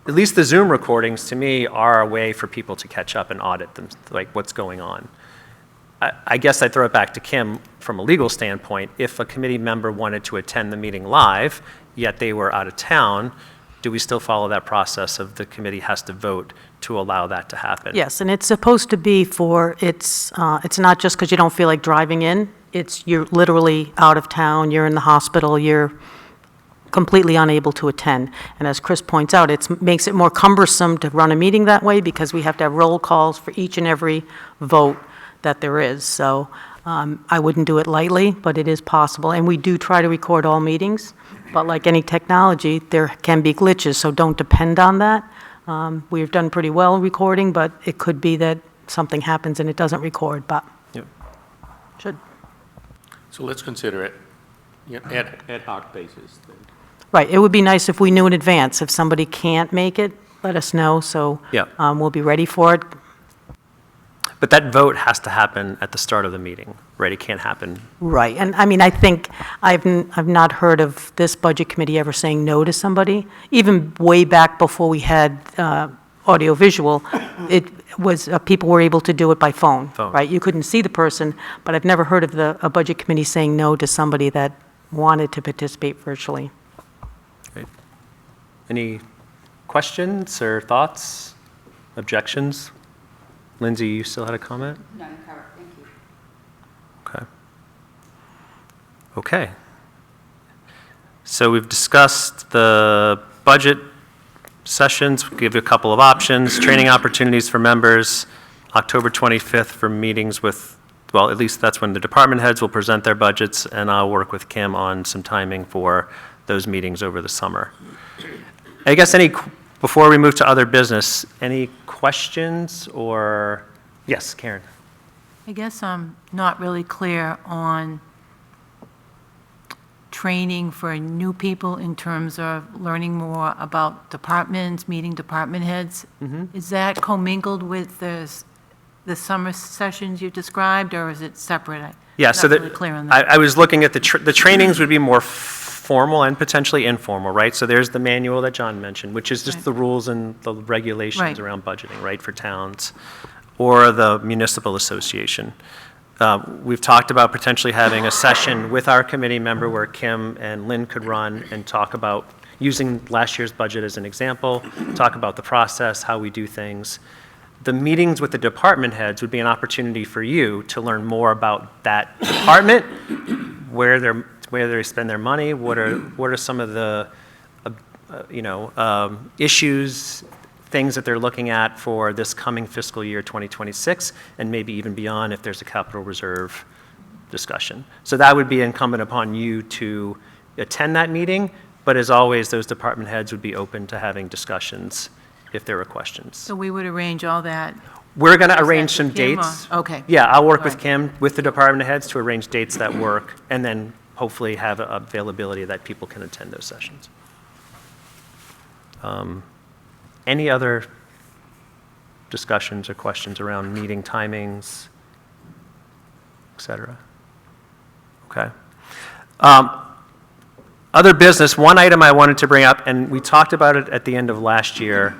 At least the Zoom recordings, to me, are a way for people to catch up and audit them, like what's going on. I guess I'd throw it back to Kim from a legal standpoint. If a committee member wanted to attend the meeting live, yet they were out of town, do we still follow that process of the committee has to vote to allow that to happen? Yes, and it's supposed to be it's not just because you don't feel like driving in. You're literally out of town, you're in the hospital, you're completely unable to attend. And as Chris points out, it makes it more cumbersome to run a meeting that way because we have to have roll calls for each and every vote that there is. So I wouldn't do it lightly, but it is possible. And we do try to record all meetings, but like any technology, there can be glitches, so don't depend on that. We've done pretty well recording, but it could be that something happens and it doesn't record, but Yep. should. So let's consider it ad hoc basis then. Right, it would be nice if we knew in advance. If somebody can't make it, let us know, so Yeah. We'll be ready for it. But that vote has to happen at the start of the meeting, right? It can't happen. Right, and I mean, I think I've not heard of this budget committee ever saying no to somebody, even way back before we had audiovisual, it was, people were able to do it by phone, Phone. right? You couldn't see the person, but I've never heard of a budget committee saying no to somebody that wanted to participate virtually. Great. Any questions or thoughts, objections? Lindsay, you still had a comment? No, you covered, thank you. Okay. Okay. So we've discussed the budget sessions, we'll give you a couple of options, training opportunities for members, October 25th for meetings with, well, at least that's when the department heads will present their budgets, and I'll work with Kim on some timing for those meetings over the summer. I guess before we move to other business, any questions or, yes, Karen? I guess I'm not really clear on training for new people in terms of learning more about departments, meeting department heads. Is that commingled with the summer sessions you described, or is it separate? Yeah, I'm so not really clear on that. I was looking at the trainings would be more formal and potentially informal, right? So there's the manual that John mentioned, which is just Right. the rules and the regulations Right. around budgeting, right, for towns, or the municipal association. We've talked about potentially having a session with our committee member where Kim and Lynn could run and talk about, using last year's budget as an example, talk about the process, how we do things. The meetings with the department heads would be an opportunity for you to learn more about that department, where they spend their money, what are some of the issues, things that they're looking at for this coming fiscal year 2026, and maybe even beyond if there's a capital reserve discussion. So that would be incumbent upon you to attend that meeting, but as always, those department heads would be open to having discussions if there were questions. So we would arrange all that. We're going to Is that arrange some with Kim, or- dates. Okay. Yeah, I'll work with Right. Kim, with the department heads to arrange dates that work, and then hopefully have availability that people can attend those sessions. Any other discussions or questions around meeting timings, et cetera? Okay. Other business, one item I wanted to bring up, and we talked about it at the end of last year.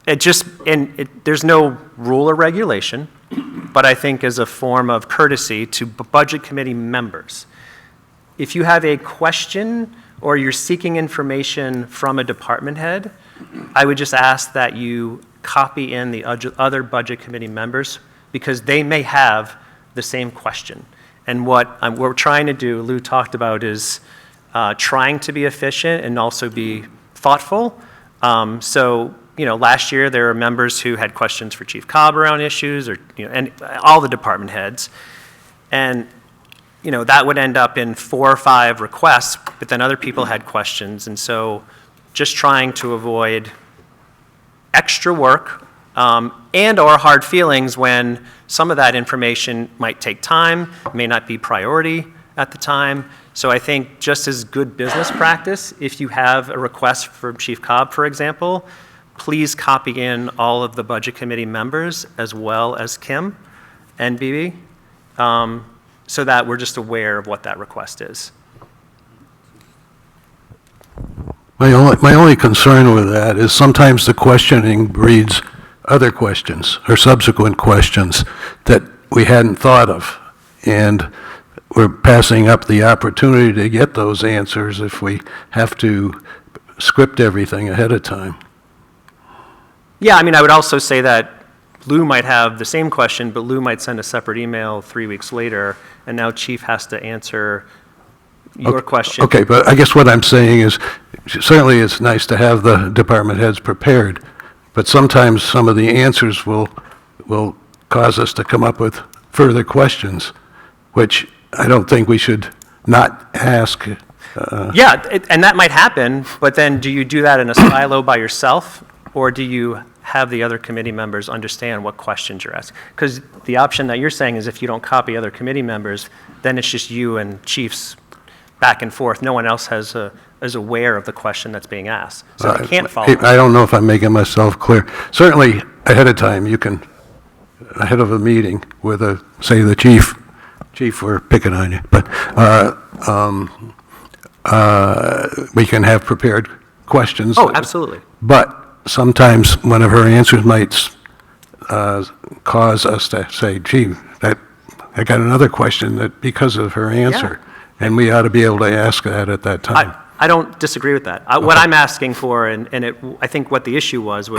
There's no rule or regulation, but I think as a form of courtesy to budget committee members, if you have a question or you're seeking information from a department head, I would just ask that you copy in the other budget committee members, because they may have the same question. And what we're trying to do, Lou talked about, is trying to be efficient and also be thoughtful. Last year there were members who had questions for Chief Cobb around issues, and all the department heads. And that would end up in 4 or 5 requests, but then other people had questions. And so just trying to avoid extra work and or hard feelings when some of that information might take time, may not be priority at the time. So I think just as good business practice, if you have a request from Chief Cobb, for example, please copy in all of the budget committee members as well as Kim and BB, so that we're just aware of what that request is. My only concern with that is sometimes the questioning breeds other questions or subsequent questions that we hadn't thought of. And we're passing up the opportunity to get those answers if we have to script everything ahead of time. Yeah, I mean, I would also say that Lou might have the same question, but Lou might send a separate email 3 weeks later, and now Chief has to answer your question. Okay, but I guess what I'm saying is, certainly it's nice to have the department heads prepared, but sometimes some of the answers will cause us to come up with further questions, which I don't think we should not ask. And that might happen, but then do you do that in a silo by yourself, or do you have the other committee members understand what questions you're asking? Because the option that you're saying is if you don't copy other committee members, then it's just you and Chiefs back and forth. No one else is aware of the question that's being asked. So they can't follow. I don't know if I'm making myself clear. Certainly, ahead of time, you can, ahead of a meeting with, say, the chief, we're picking on you, but we can have prepared questions. Oh, absolutely. But sometimes one of her answers might cause us to say, gee, I got another question that because of her answer. And we ought to be able to ask that at that time. I don't disagree with that. What I'm asking for, I think what the issue was,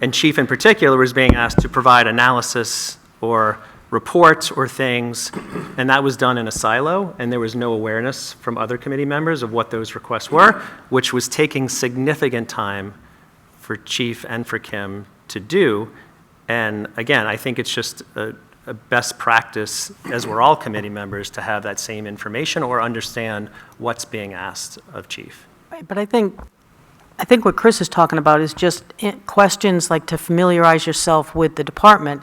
and Chief in particular was being asked to provide analysis or reports or things, and that was done in a silo, and there was no awareness from other committee members of what those requests were, which was taking significant time for Chief and for Kim to do. And again, I think it's just a best practice, as we're all committee members, to have that same information or understand what's being asked of Chief. Right, but I think what Chris is talking about is just questions like to familiarize yourself with the department.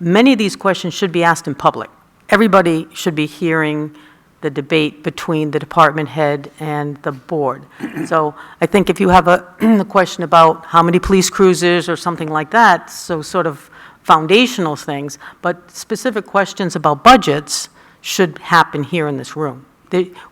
Many of these questions should be asked in public. Everybody should be hearing the debate between the department head and the board. So I think if you have a question about how many police cruisers or something like that, so sort of foundational things, but specific questions about budgets should happen here in this room.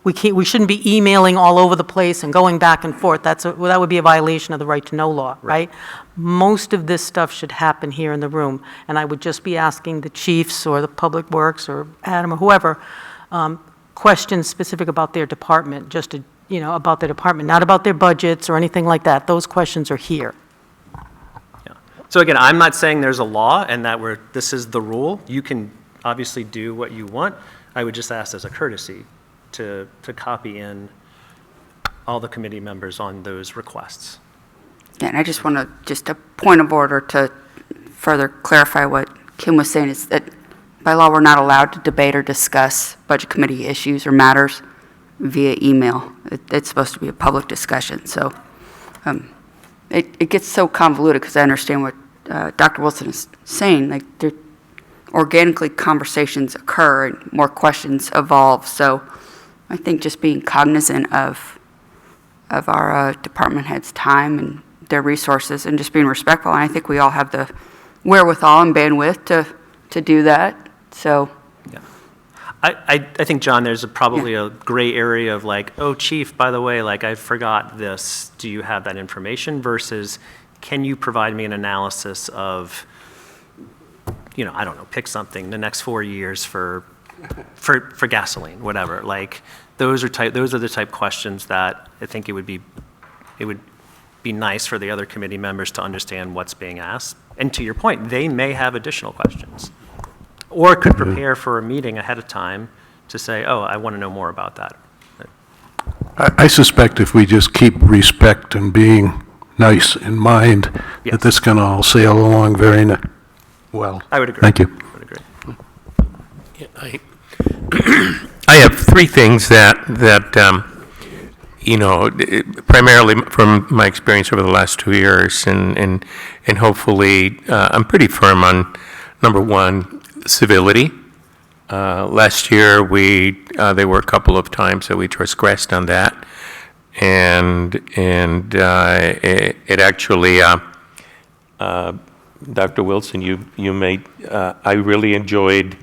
We shouldn't be emailing all over the place and going back and forth. That would be a violation of the right to know law, right? Most of this stuff should happen here in the room, and I would just be asking the chiefs or the public works or Adam or whoever questions specific about their department, just to, about their department, not about their budgets or anything like that. Those questions are here. So again, I'm not saying there's a law and that this is the rule. You can obviously do what you want. I would just ask as a courtesy to copy in all the committee members on those requests. Yeah, and I just want to, just a point of order to further clarify what Kim was saying, is that by law, we're not allowed to debate or discuss budget committee issues or matters via email. It's supposed to be a public discussion. So it gets so convoluted because I understand what Dr. Wilson is saying. Like, organically conversations occur and more questions evolve. So I think just being cognizant of our department heads' time and their resources and just being respectful. And I think we all have the wherewithal and bandwidth to do that. So. Yeah. I think, John, there's probably a gray area of like, oh, Chief, by the way, like I forgot this. Do you have that information? Versus, can you provide me an analysis of, I don't know, pick something, the next 4 years for gasoline, whatever. Like, those are the type questions that I think it would be nice for the other committee members to understand what's being asked. And to your point, they may have additional questions. Or could prepare for a meeting ahead of time to say, oh, I want to know more about that. I suspect if we just keep respect and being nice in mind, Yes. that this can all sail along very well. I would agree. Thank you. I would agree. Yeah, I have three things that primarily from my experience over the last 2 years, and hopefully I'm pretty firm on number one, civility. Last year there were a couple of times that we transgressed on that, and it actually, Dr. Wilson, you made, I really enjoyed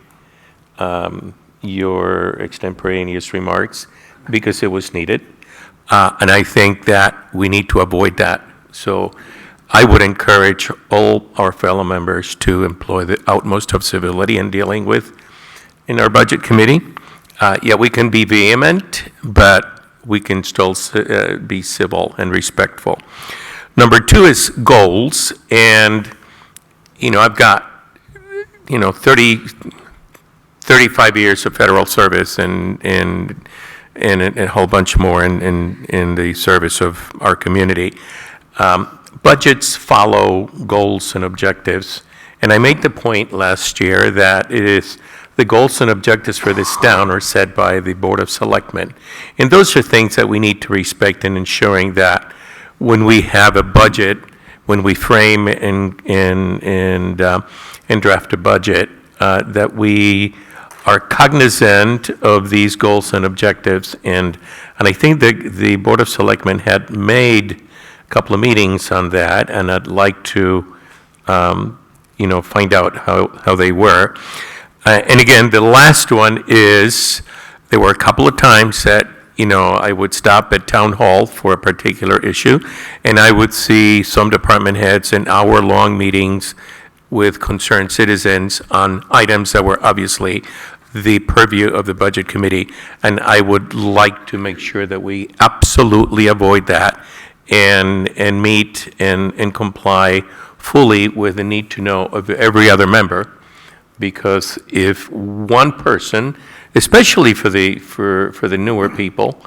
your extemporaneous remarks because it was needed. And I think that we need to avoid that. So I would encourage all our fellow members to employ the utmost of civility in dealing with in our budget committee. Yeah, we can be vehement, but we can still be civil and respectful. Number two is goals. And, I've got, 35 years of federal service and a whole bunch more in the service of our community. Budgets follow goals and objectives, and I made the point last year that it is the goals and objectives for this town are set by the Board of Selectmen, and those are things that we need to respect in ensuring that when we have a budget, when we frame and draft a budget, that we are cognizant of these goals and objectives, and I think that the Board of Selectmen had made a couple of meetings on that, and I'd like to, find out how they were. And again, the last one is, there were a couple of times that, I would stop at town hall for a particular issue, and I would see some department heads in hour-long meetings with concerned citizens on items that were obviously the purview of the Budget Committee, and I would like to make sure that we absolutely avoid that and meet and comply fully with the need to know of every other member, because if one person, especially for the newer people,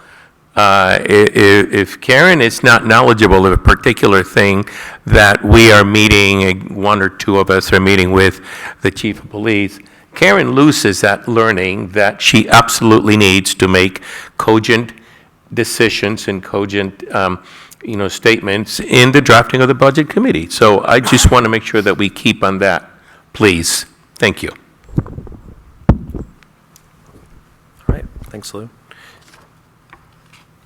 if Karen is not knowledgeable of a particular thing that we are meeting, one or two of us are meeting with the chief of police, Karen loses that learning that she absolutely needs to make cogent decisions and cogent, statements in the drafting of the Budget Committee. So I just want to make sure that we keep on that, please. Thank you. All right, thanks, Lou.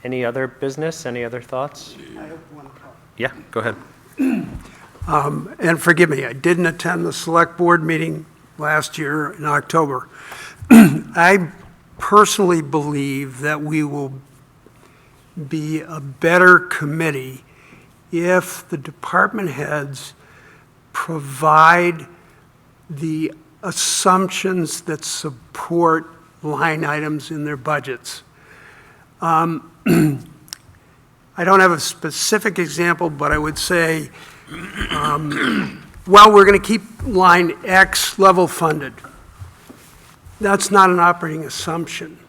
Any other business, any other thoughts? I have one comment. Yeah, go ahead. And forgive me, I didn't attend the Select Board meeting last year in October. I personally believe that we will be a better committee if the department heads provide the assumptions that support line items in their budgets. I don't have a specific example, but I would say, well, we're going to keep line X level funded. That's not an operating assumption.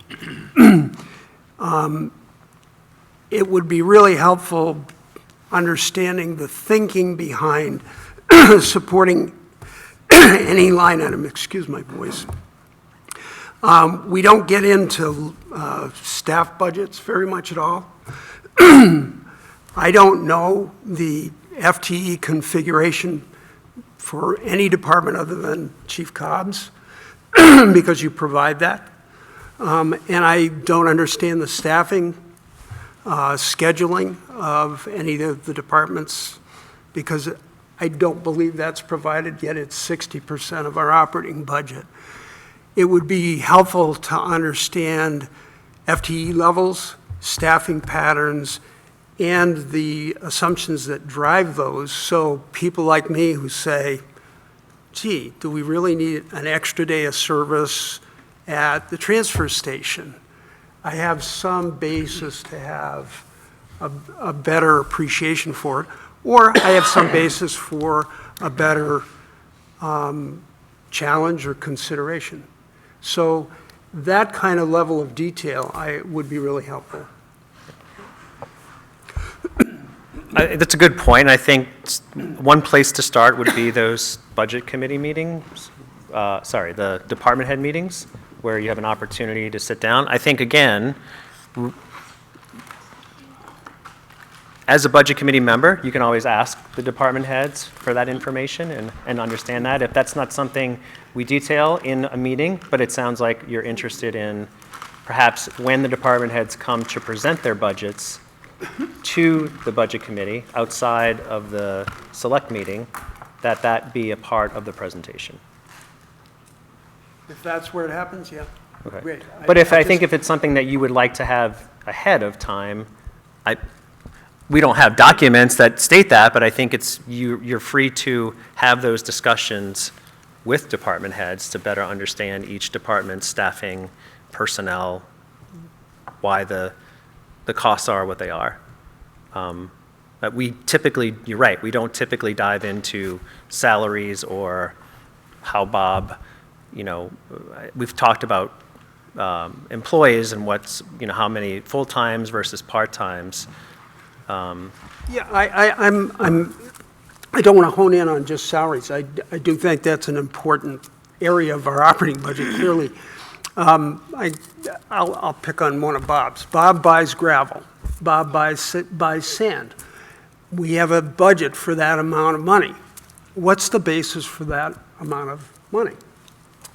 It would be really helpful understanding the thinking behind supporting any line item. Excuse my voice. We don't get into staff budgets very much at all. I don't know the FTE configuration for any department other than Chief Cobb's because you provide that. And I don't understand the staffing scheduling of any of the departments because I don't believe that's provided, yet it's 60% of our operating budget. It would be helpful to understand FTE levels, staffing patterns, and the assumptions that drive those, so people like me who say, gee, do we really need an extra day of service at the transfer station? I have some basis to have a better appreciation for it, or I have some basis for a better challenge or consideration. So that kind of level of detail would be really helpful. That's a good point. I think one place to start would be those Budget Committee meetings, the department head meetings, where you have an opportunity to sit down. I think, again, as a Budget Committee member, you can always ask the department heads for that information and understand that. If that's not something we detail in a meeting, but it sounds like you're interested in perhaps when the department heads come to present their budgets to the Budget Committee outside of the select meeting, that be a part of the presentation. If that's where it happens, yeah. Okay. Great. But I think if it's something that you would like to have ahead of time, we don't have documents that state that, but I think you're free to have those discussions with department heads to better understand each department's staffing, personnel, why the costs are what they are. But you're right, we don't typically dive into salaries or how Bob, we've talked about employees and how many full-times versus part-times. Yeah, I don't want to hone in on just salaries. I do think that's an important area of our operating budget, clearly. I'll pick on one of Bob's. Bob buys gravel. Bob buys sand. We have a budget for that amount of money. What's the basis for that amount of money?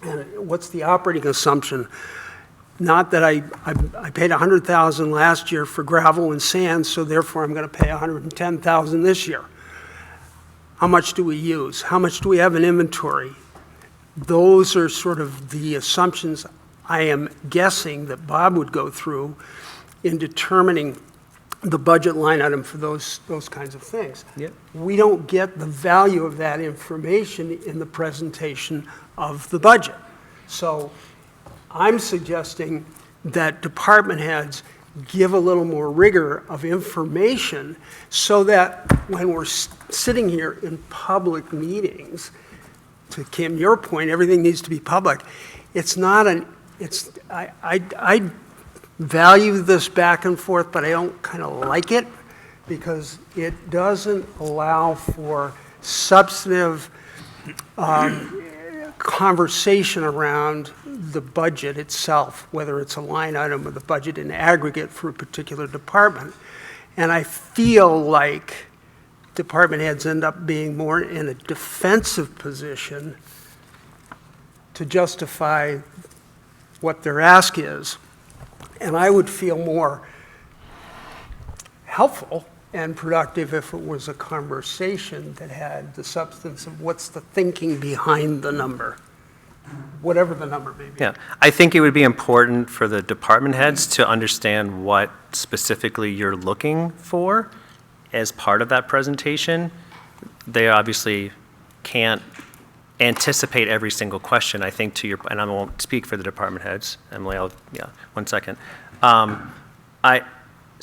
And what's the operating assumption? Not that I paid $100,000 last year for gravel and sand, so therefore I'm going to pay $110,000 this year. How much do we use? How much do we have in inventory? Those are sort of the assumptions I am guessing that Bob would go through in determining the budget line item for those kinds of things. Yep. We don't get the value of that information in the presentation of the budget. So I'm suggesting that department heads give a little more rigor of information so that when we're sitting here in public meetings, to Kim, your point, everything needs to be public. It's not I value this back and forth, but I don't kind of like it because it doesn't allow for substantive conversation around the budget itself, whether it's a line item or the budget in aggregate for a particular department. And I feel like department heads end up being more in a defensive position to justify what their ask is. And I would feel more helpful and productive if it was a conversation that had the substance of what's the thinking behind the number, whatever the number may be. Yeah, I think it would be important for the department heads to understand what specifically you're looking for as part of that presentation. They obviously can't anticipate every single question, I think, to your, and I won't speak for the department heads. Emily, yeah, 1 second.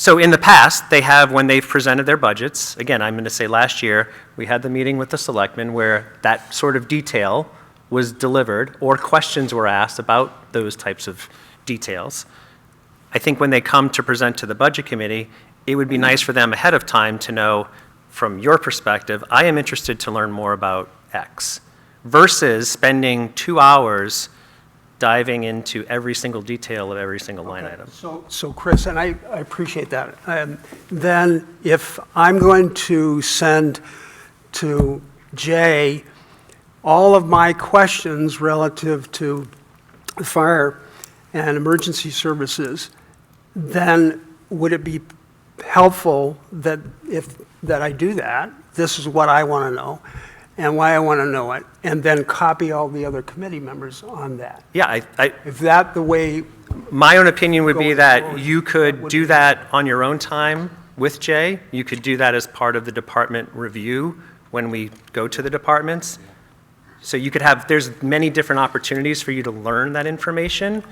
So in the past, they have, when they've presented their budgets, again, I'm going to say last year, we had the meeting with the selectmen where that sort of detail was delivered or questions were asked about those types of details. I think when they come to present to the budget committee, it would be nice for them ahead of time to know, from your perspective, I am interested to learn more about X, versus spending 2 hours diving into every single detail of every single line item. So Chris, and I appreciate that. Then if I'm going to send to Jay all of my questions relative to fire and emergency services, then would it be helpful that that I do that? This is what I want to know and why I want to know it, and then copy all the other committee members on that. Yeah, If that the way, my own opinion would be Going that forward, you that could would do be- that on your own time with Jay. You could do that as part of the department review when we go to the departments. So you could have, there's many different opportunities for you to learn that information.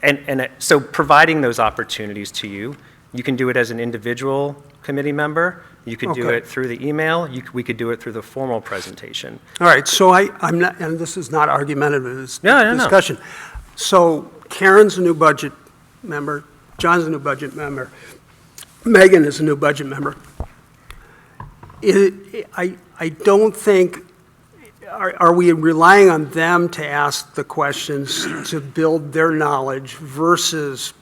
And so providing those opportunities to you, you can do it as an individual committee member. You could do Okay. it through the email. We could do it through the formal presentation. all right, so I'm not, and this is not argumentative, it's No. discussion. So Karen's a new budget member, John's a new budget member, Megan is a new budget member. I don't think, are we relying on them to ask the questions to build their knowledge versus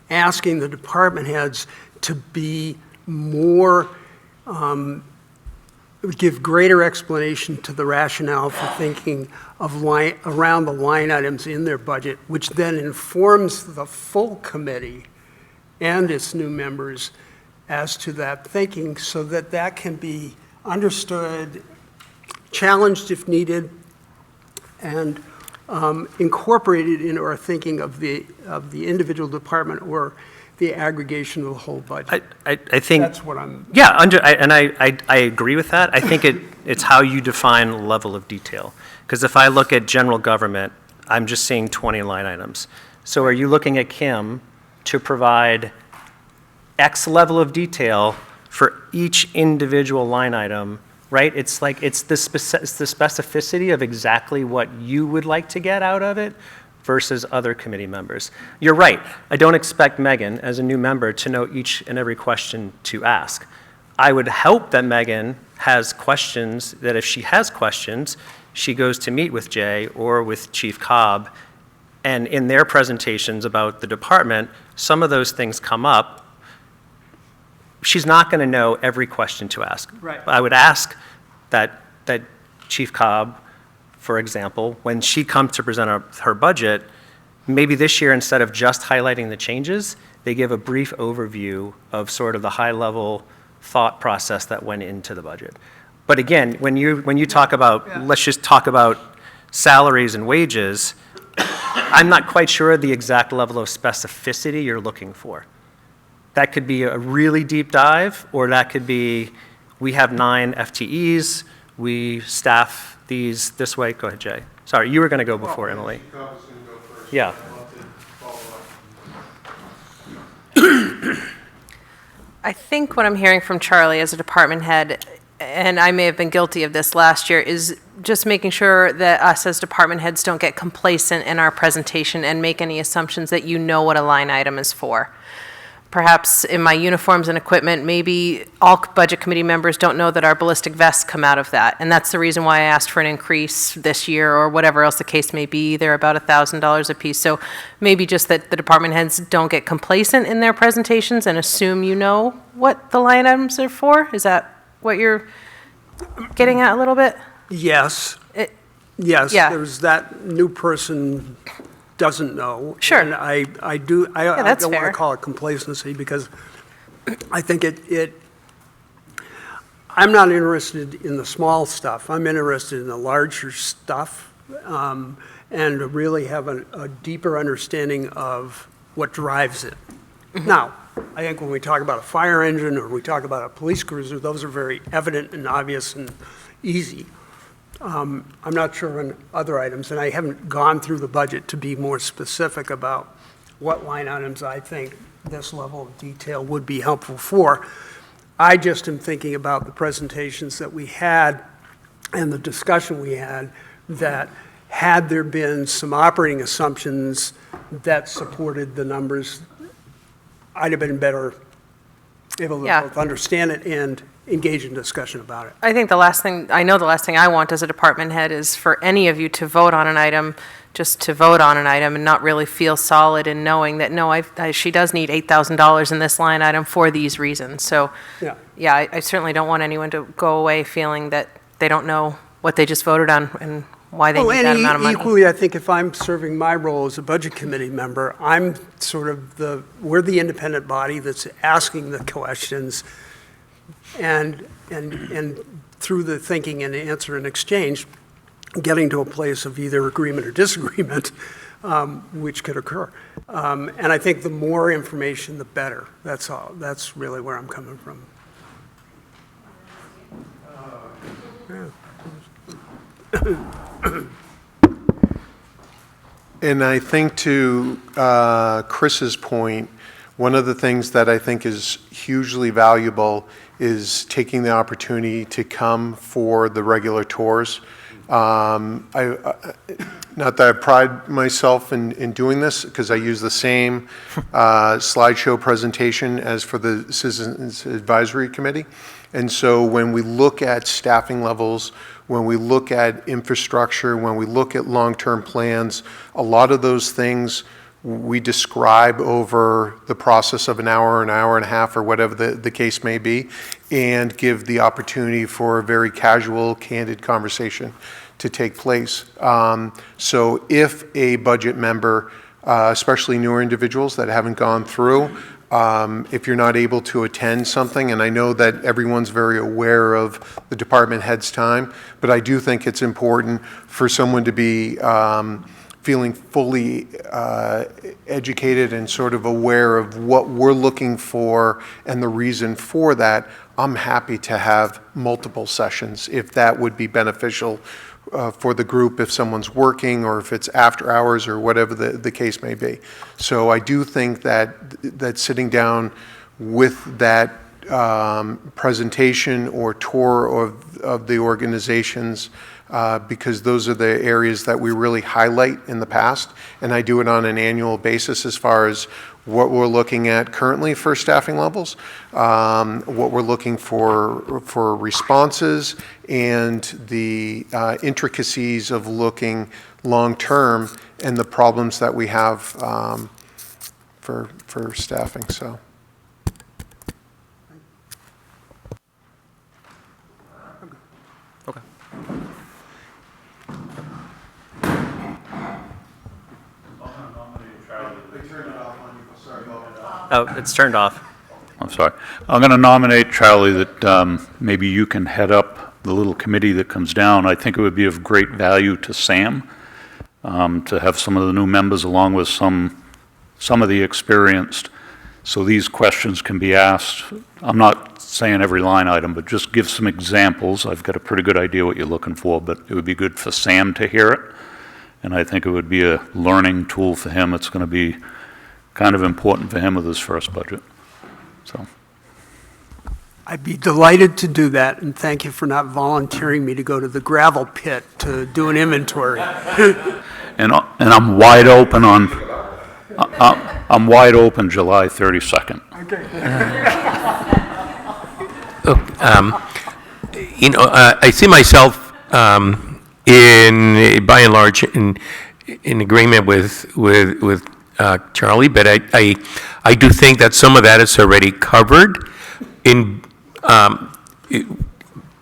asking the department heads to be more, give greater explanation to the rationale for thinking of around the line items in their budget, which then informs the full committee and its new members as to that thinking, so that that can be understood, challenged if needed, and incorporated into our thinking of the individual department or the aggregation of the whole budget. I think. That's what I'm. Yeah, I agree with that. I think it's how you define level of detail. Because if I look at general government, I'm just seeing 20 line items. So are you looking at Kim to provide X level of detail for each individual line item, right? It's like, it's the specificity of exactly what you would like to get out of it versus other committee members. You're right. I don't expect Megan, as a new member, to know each and every question to ask. I would hope that Megan has questions, that if she has questions, she goes to meet with Jay or with Chief Cobb, and in their presentations about the department, some of those things come up. She's not going to know every question to ask. Right. I would ask that Chief Cobb, for example, when she comes to present her budget, maybe this year, instead of just highlighting the changes, they give a brief overview of sort of the high-level thought process that went into the budget. But again, when you talk about, let's just talk about salaries and wages, I'm not quite sure the exact level of specificity you're looking for. That could be a really deep dive, or that could be, we have 9 FTEs, we staff these this way. Go ahead, Jay. Sorry, you were going to go before, Emily. Yeah. I think what I'm hearing from Charlie as a department head, and I may have been guilty of this last year, is just making sure that us as department heads don't get complacent in our presentation and make any assumptions that you know what a line item is for. Perhaps in my uniforms and equipment, maybe all budget committee members don't know that our ballistic vests come out of that. And that's the reason why I asked for an increase this year, or whatever else the case may be. They're about $1,000 a piece. So maybe just that the department heads don't get complacent in their presentations and assume you know what the line items are for. Is that what you're getting at a little bit? Yes. Yes, yeah. there's that new person doesn't know. Sure. And I that's don't want fair. to call it complacency, because I think I'm not interested in the small stuff. I'm interested in the larger stuff, and to really have a deeper understanding of what drives it. Now, I think when we talk about a fire engine or we talk about a police cruiser, those are very evident and obvious and easy. I'm not sure on other items, and I haven't gone through the budget to be more specific about what line items I think this level of detail would be helpful for. I just am thinking about the presentations that we had and the discussion we had, that had there been some operating assumptions that supported the numbers, I'd have been better able to Yeah. both understand it and engage in discussion about it. I think the last thing I want as a department head is for any of you to vote on an item, just to vote on an item and not really feel solid in knowing that, no, she does need $8,000 in this line item for these reasons. So, Yeah. I certainly don't want anyone to go away feeling that they don't know what they just voted on and why they need that amount of money. Equally, I think if I'm serving my role as a budget committee member, I'm sort of we're the independent body that's asking the questions, and through the thinking and answer and exchange, getting to a place of either agreement or disagreement, which could occur. And I think the more information, the better. That's all. That's really where I'm coming from. And I think to Chris's point, one of the things that I think is hugely valuable is taking the opportunity to come for the regular tours. Not that I pride myself in doing this, because I use the same slideshow presentation as for the Citizens Advisory Committee. And so when we look at staffing levels, when we look at infrastructure, when we look at long-term plans, a lot of those things we describe over the process of an hour and a half, or whatever the case may be, and give the opportunity for a very casual, candid conversation to take place. So if a budget member, especially newer individuals that haven't gone through, if you're not able to attend something, and I know that everyone's very aware of the department head's time, but I do think it's important for someone to be feeling fully educated and sort of aware of what we're looking for and the reason for that. I'm happy to have multiple sessions if that would be beneficial for the group, if someone's working or if it's after hours or whatever the case may be. So I do think that sitting down with that presentation or tour of the organizations, because those are the areas that we really highlight in the past, and I do it on an annual basis as far as what we're looking at currently for staffing levels, what we're looking for responses, and the intricacies of looking long-term and the problems that we have for staffing. So. Okay. Oh, it's turned off. I'm sorry. I'm going to nominate Charlie that maybe you can head up the little committee that comes down. I think it would be of great value to Sam to have some of the new members along with some of the experienced, so these questions can be asked. I'm not saying every line item, but just give some examples. I've got a pretty good idea what you're looking for, but it would be good for Sam to hear it, and I think it would be a learning tool for him. It's going to be kind of important for him with his first budget, so. I'd be delighted to do that, and thank you for not volunteering me to go to the gravel pit to do an inventory. And I'm wide open on, I'm wide open July 32nd. I see myself by and large, in agreement with Charlie, but I do think that some of that is already covered in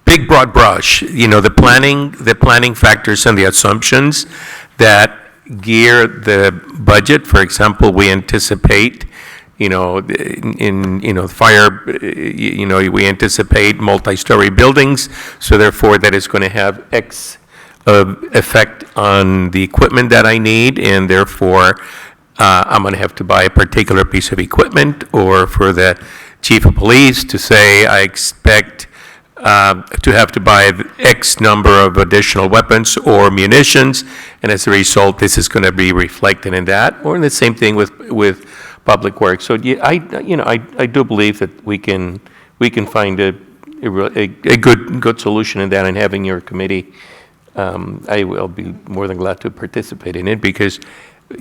big broad brush. The planning factors and the assumptions that gear the budget. For example, we anticipate, fire, we anticipate multi-story buildings, so therefore that is going to have X effect on the equipment that I need, and therefore I'm going to have to buy a particular piece of equipment, or for the chief of police to say, I expect to have to buy X number of additional weapons or munitions, and as a result, this is going to be reflected in that, or in the same thing with public works. So yeah, I do believe that we can find a good solution in that, and having your committee, I will be more than glad to participate in it, because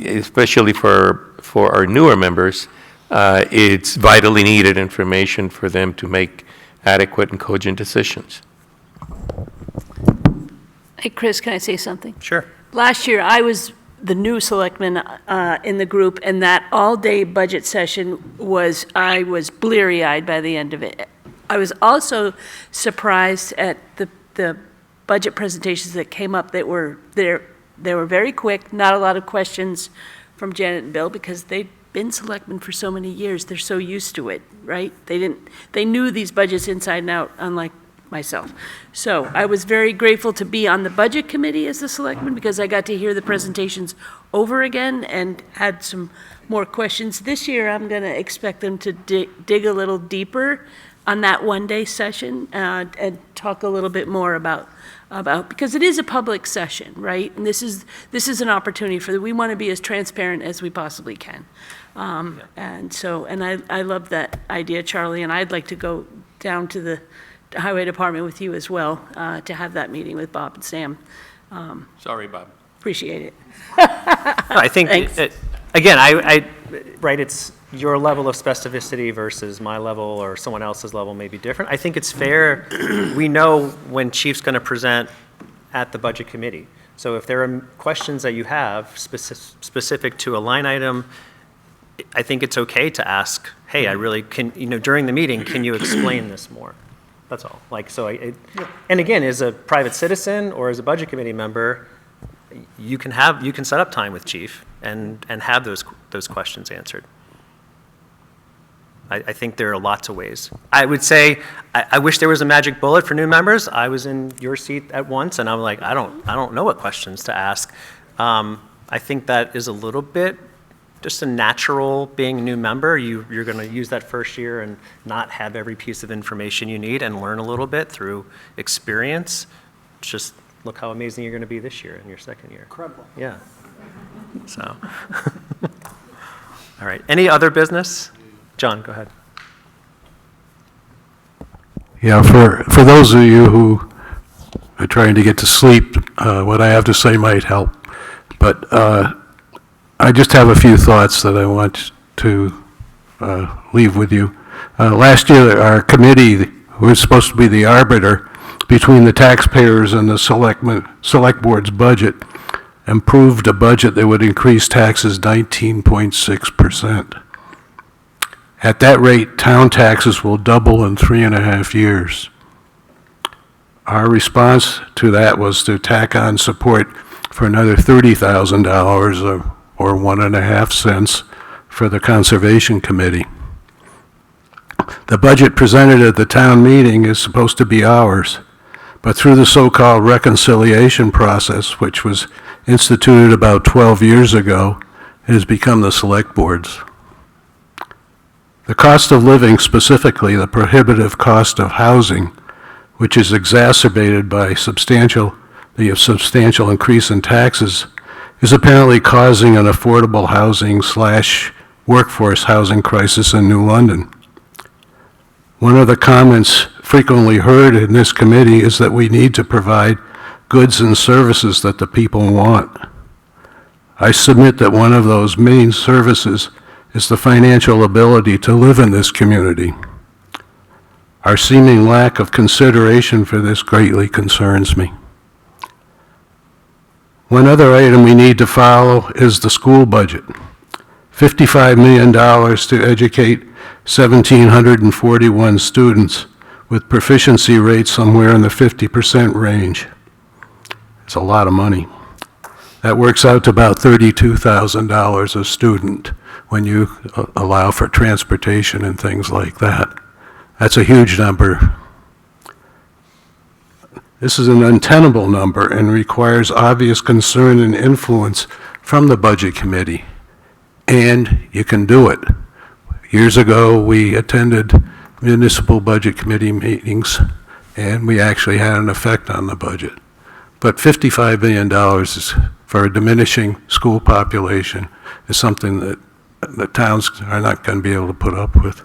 especially for our newer members, it's vitally needed information for them to make adequate and cogent decisions. Hey, Chris, can I say something? Sure. Last year, I was the new selectman in the group, and that all-day budget session I was bleary-eyed by the end of it. I was also surprised at the budget presentations that came up that were there. They were very quick, not a lot of questions from Janet and Bill, because they've been selectmen for so many years. They're so used to it, right? They knew these budgets inside and out, unlike myself. So I was very grateful to be on the budget committee as the selectman, because I got to hear the presentations over again and had some more questions. This year, I'm going to expect them to dig a little deeper on that one-day session and talk a little bit more about, because it is a public session, right? And this is an opportunity we want to be as transparent as we possibly can. And I love that idea, Charlie, and I'd like to go down to the highway department with you as well, to have that meeting with Bob and Sam. Sorry, Bob. Appreciate it. I think, again, right, it's your level of specificity versus my level or someone else's level may be different. I think it's fair. We know when Chief's going to present at the budget committee. So if there are questions that you have specific to a line item, I think it's okay to ask, hey, I really can, during the meeting, can you explain this more? That's all. And again, as a private citizen or as a budget committee member, you can set up time with Chief and have those questions answered. I think there are lots of ways. I would say, I wish there was a magic bullet for new members. I was in your seat at once, and I'm like, I don't know what questions to ask. I think that is a little bit just a natural, being a new member. You're going to use that first year and not have every piece of information you need and learn a little bit through experience. Just look how amazing you're going to be this year in your second year. Incredible. Yeah. So, all right. Any other business? John, go ahead. Yeah, for those of you who are trying to get to sleep, what I have to say might help. But I just have a few thoughts that I want to leave with you. Last year, our committee, who was supposed to be the arbiter between the taxpayers and the select board's budget, approved a budget that would increase taxes 19.6%. At that rate, town taxes will double in 3.5 years. Our response to that was to tack on support for another $30,000 or 1.5 cents for the Conservation Committee. The budget presented at the town meeting is supposed to be ours, but through the so-called reconciliation process, which was instituted about 12 years ago, has become the select boards. The cost of living, specifically the prohibitive cost of housing, which is exacerbated by the substantial increase in taxes, is apparently causing an affordable housing / workforce housing crisis in New London. One of the comments frequently heard in this committee is that we need to provide goods and services that the people want. I submit that one of those main services is the financial ability to live in this community. Our seeming lack of consideration for this greatly concerns me. One other item we need to follow is the school budget. $55 million to educate 1,741 students with proficiency rates somewhere in the 50% range. It's a lot of money. That works out to about $32,000 a student when you allow for transportation and things like that. That's a huge number. This is an untenable number and requires obvious concern and influence from the Budget Committee. And you can do it. Years ago, we attended municipal budget committee meetings, and we actually had an effect on the budget. But $55 billion is, for a diminishing school population, is something that the towns are not going to be able to put up with.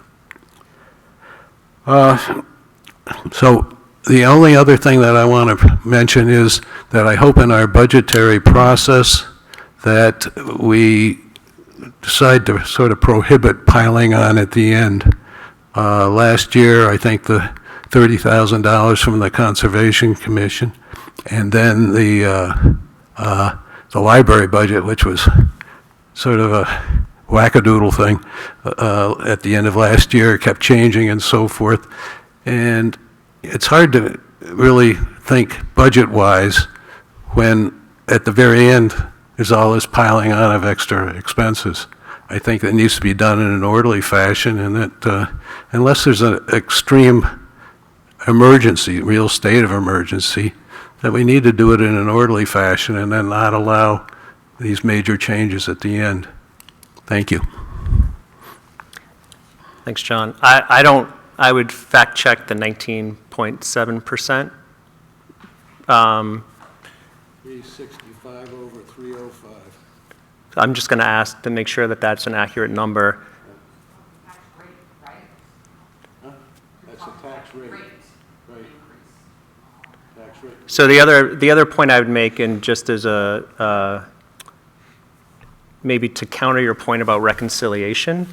So the only other thing that I want to mention is that I hope in our budgetary process that we decide to sort of prohibit piling on at the end. Last year, I think the $30,000 from the Conservation Commission, and then the library budget, which was sort of a wackadoodle thing at the end of last year, kept changing and so forth. And it's hard to really think budget-wise when at the very end there's all this piling on of extra expenses. I think that needs to be done in an orderly fashion, and that unless there's an extreme emergency, real state of emergency, that we need to do it in an orderly fashion and then not allow these major changes at the end. Thank you. Thanks, John. I would fact check the 19.7%. 365 over 305. I'm just going to ask to make sure that that's an accurate number. That's a tax rate. Right. Tax rate. So the other point I would make, and just as a maybe to counter your point about reconciliation,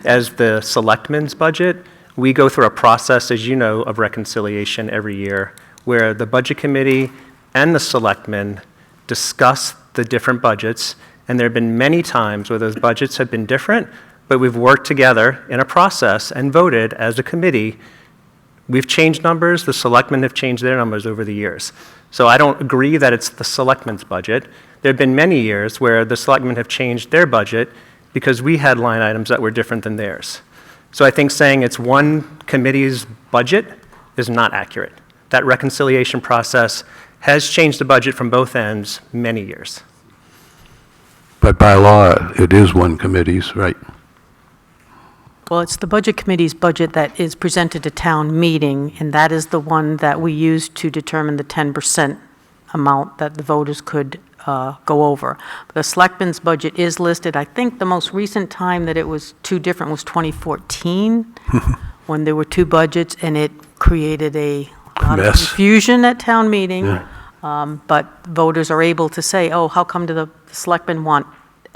as the Selectmen's budget, we go through a process, as you know, of reconciliation every year, where the Budget Committee and the Selectmen discuss the different budgets, and there have been many times where those budgets have been different, but we've worked together in a process and voted as a committee. We've changed numbers, the Selectmen have changed their numbers over the years. So I don't agree that it's the Selectmen's budget. There have been many years where the Selectmen have changed their budget because we had line items that were different than theirs. So I think saying it's one committee's budget is not accurate. That reconciliation process has changed the budget from both ends many years. But by law, it is one committee's, right? Well, it's the Budget Committee's budget that is presented to town meeting, and that is the one that we use to determine the 10% amount that the voters could go over. The Selectmen's budget is listed. I think the most recent time that it was two different was 2014, when there were two budgets, and it created a lot of confusion at town meeting. Yeah. But voters are able to say, oh, how come do the Selectmen want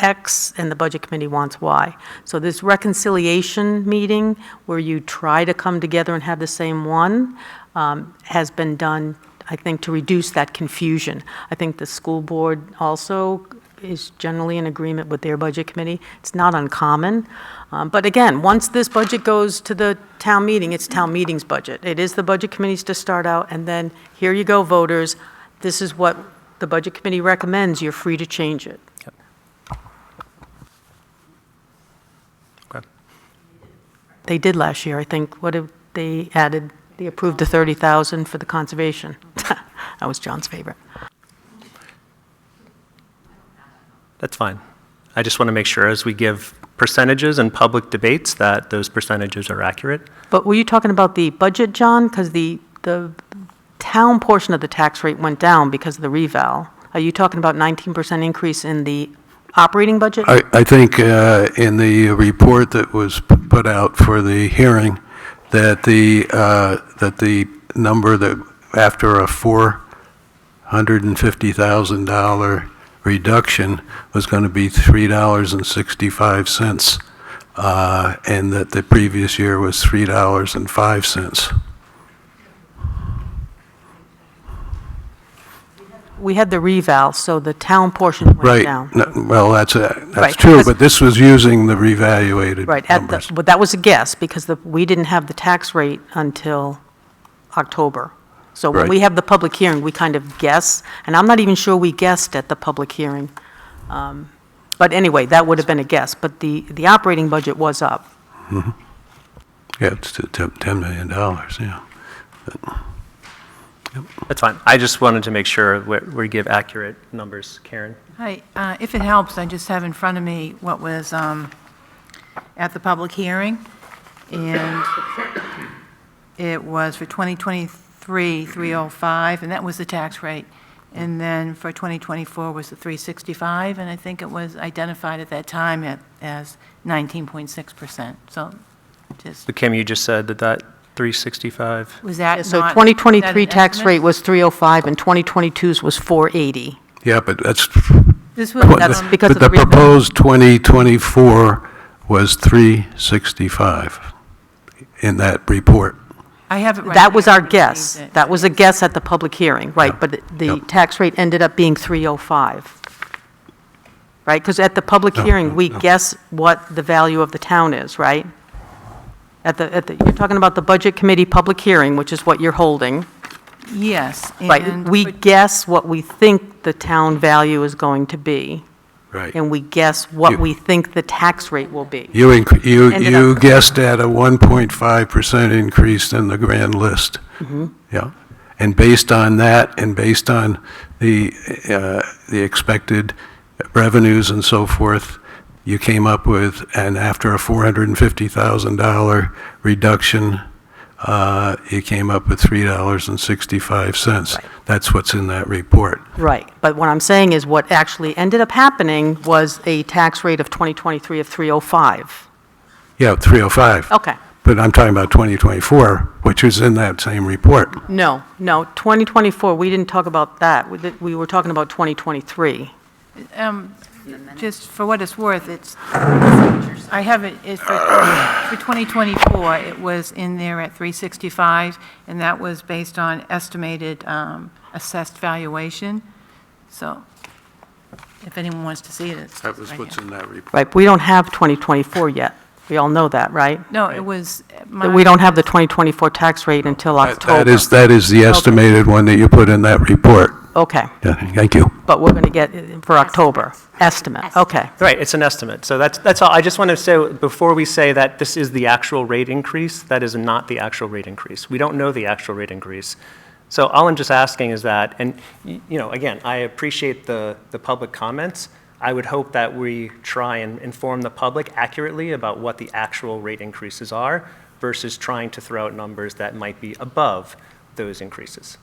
X and the Budget Committee wants Y? So this reconciliation meeting where you try to come together and have the same one has been done, I think, to reduce that confusion. I think the school board also is generally in agreement with their Budget Committee. It's not uncommon. But again, once this budget goes to the town meeting, it's town meeting's budget. It is the Budget Committee's to start out, and then here you go, voters. This is what the Budget Committee recommends. You're free to change it. They did last year, I think. What did they added? They approved the 30,000 for the conservation. That was John's favorite. That's fine. I just want to make sure as we give percentages and public debates that those percentages are accurate. But were you talking about the budget, John? Because the town portion of the tax rate went down because of the reval. Are you talking about 19% increase in the operating budget? I think in the report that was put out for the hearing, that the number that, after a $450,000 reduction, was going to be $3.65, and that the previous year was $3.05. We had the reval, so the town portion went Right. down. No, well, that's Right, true, because- but this was using the revaluated Right, numbers. but that was a guess, because we didn't have the tax rate until October. So when Right. we have the public hearing, we kind of guess, and I'm not even sure we guessed at the public hearing. But anyway, that would have been a guess, but the operating budget was up. Yeah, it's to $10 million, yeah. That's fine. I just wanted to make sure we give accurate numbers. Karen? Hi, if it helps, I just have in front of me what was at the public hearing, and it was for 2023, 305, and that was the tax rate. And then for 2024 was the 365, and I think it was identified at that time as 19.6%. So just, But Kim, you just said that 365, was that not? So is that 2023 an tax estimate? rate was 305, and 2022's was 480. Yeah, but that's, This was, That's because but of the the reval. proposed 2024 was 365 in that report. I have it right That was here. our I guess. received it. That was a guess at the public hearing, right? But the Yep. tax rate ended up being 305. Right? Because at the public No, hearing, no, we no. guess what the value of the town is, right? You're talking about the Budget Committee public hearing, which is what you're holding, Yes. right? and We for- guess what we think the town value is going to be, Right. and we guess what You- we think the tax rate will be. You Ended you up- guessed at a 1.5% increase in the grand list. Yeah. And based on that, and based on the expected revenues and so forth, you came up with, and after a $450,000 reduction, you came up with $3.65. Right. That's what's in that report. Right, but what I'm saying is what actually ended up happening was a tax rate of 2023 of 305. Yeah, 305. Okay. But I'm talking about 2024, which is in that same report. No, 2024, we didn't talk about that. We were talking about 2023. Just for what it's worth, I have it, for 2024, it was in there at 365, and that was based on estimated assessed valuation. So if anyone wants to see it, it's That was right what's here. in that report. Right, we don't have 2024 yet. We all know that, right? No, it was. That we don't have the 2024 tax rate until October. That is the estimated one that you put in that report. Okay, Yeah, thank you. but we're going to get it for October. Estimate, okay. right, it's an estimate. So that's all. I just want to say, before we say that this is the actual rate increase, that is not the actual rate increase. We don't know the actual rate increase. So all I'm just asking is that, and, again, I appreciate the public comments. I would hope that we try and inform the public accurately about what the actual rate increases are versus trying to throw out numbers that might be above those increases.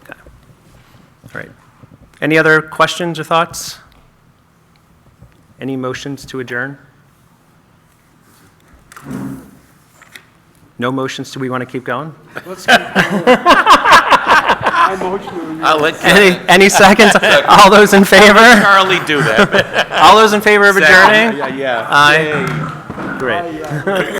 Okay. All right. Any other questions or thoughts? Any motions to adjourn? No motions? Do we want to keep going? I'll let Any seconds? All those in favor? Charlie do that. All those in favor of adjourning? Yeah. Aye. Great.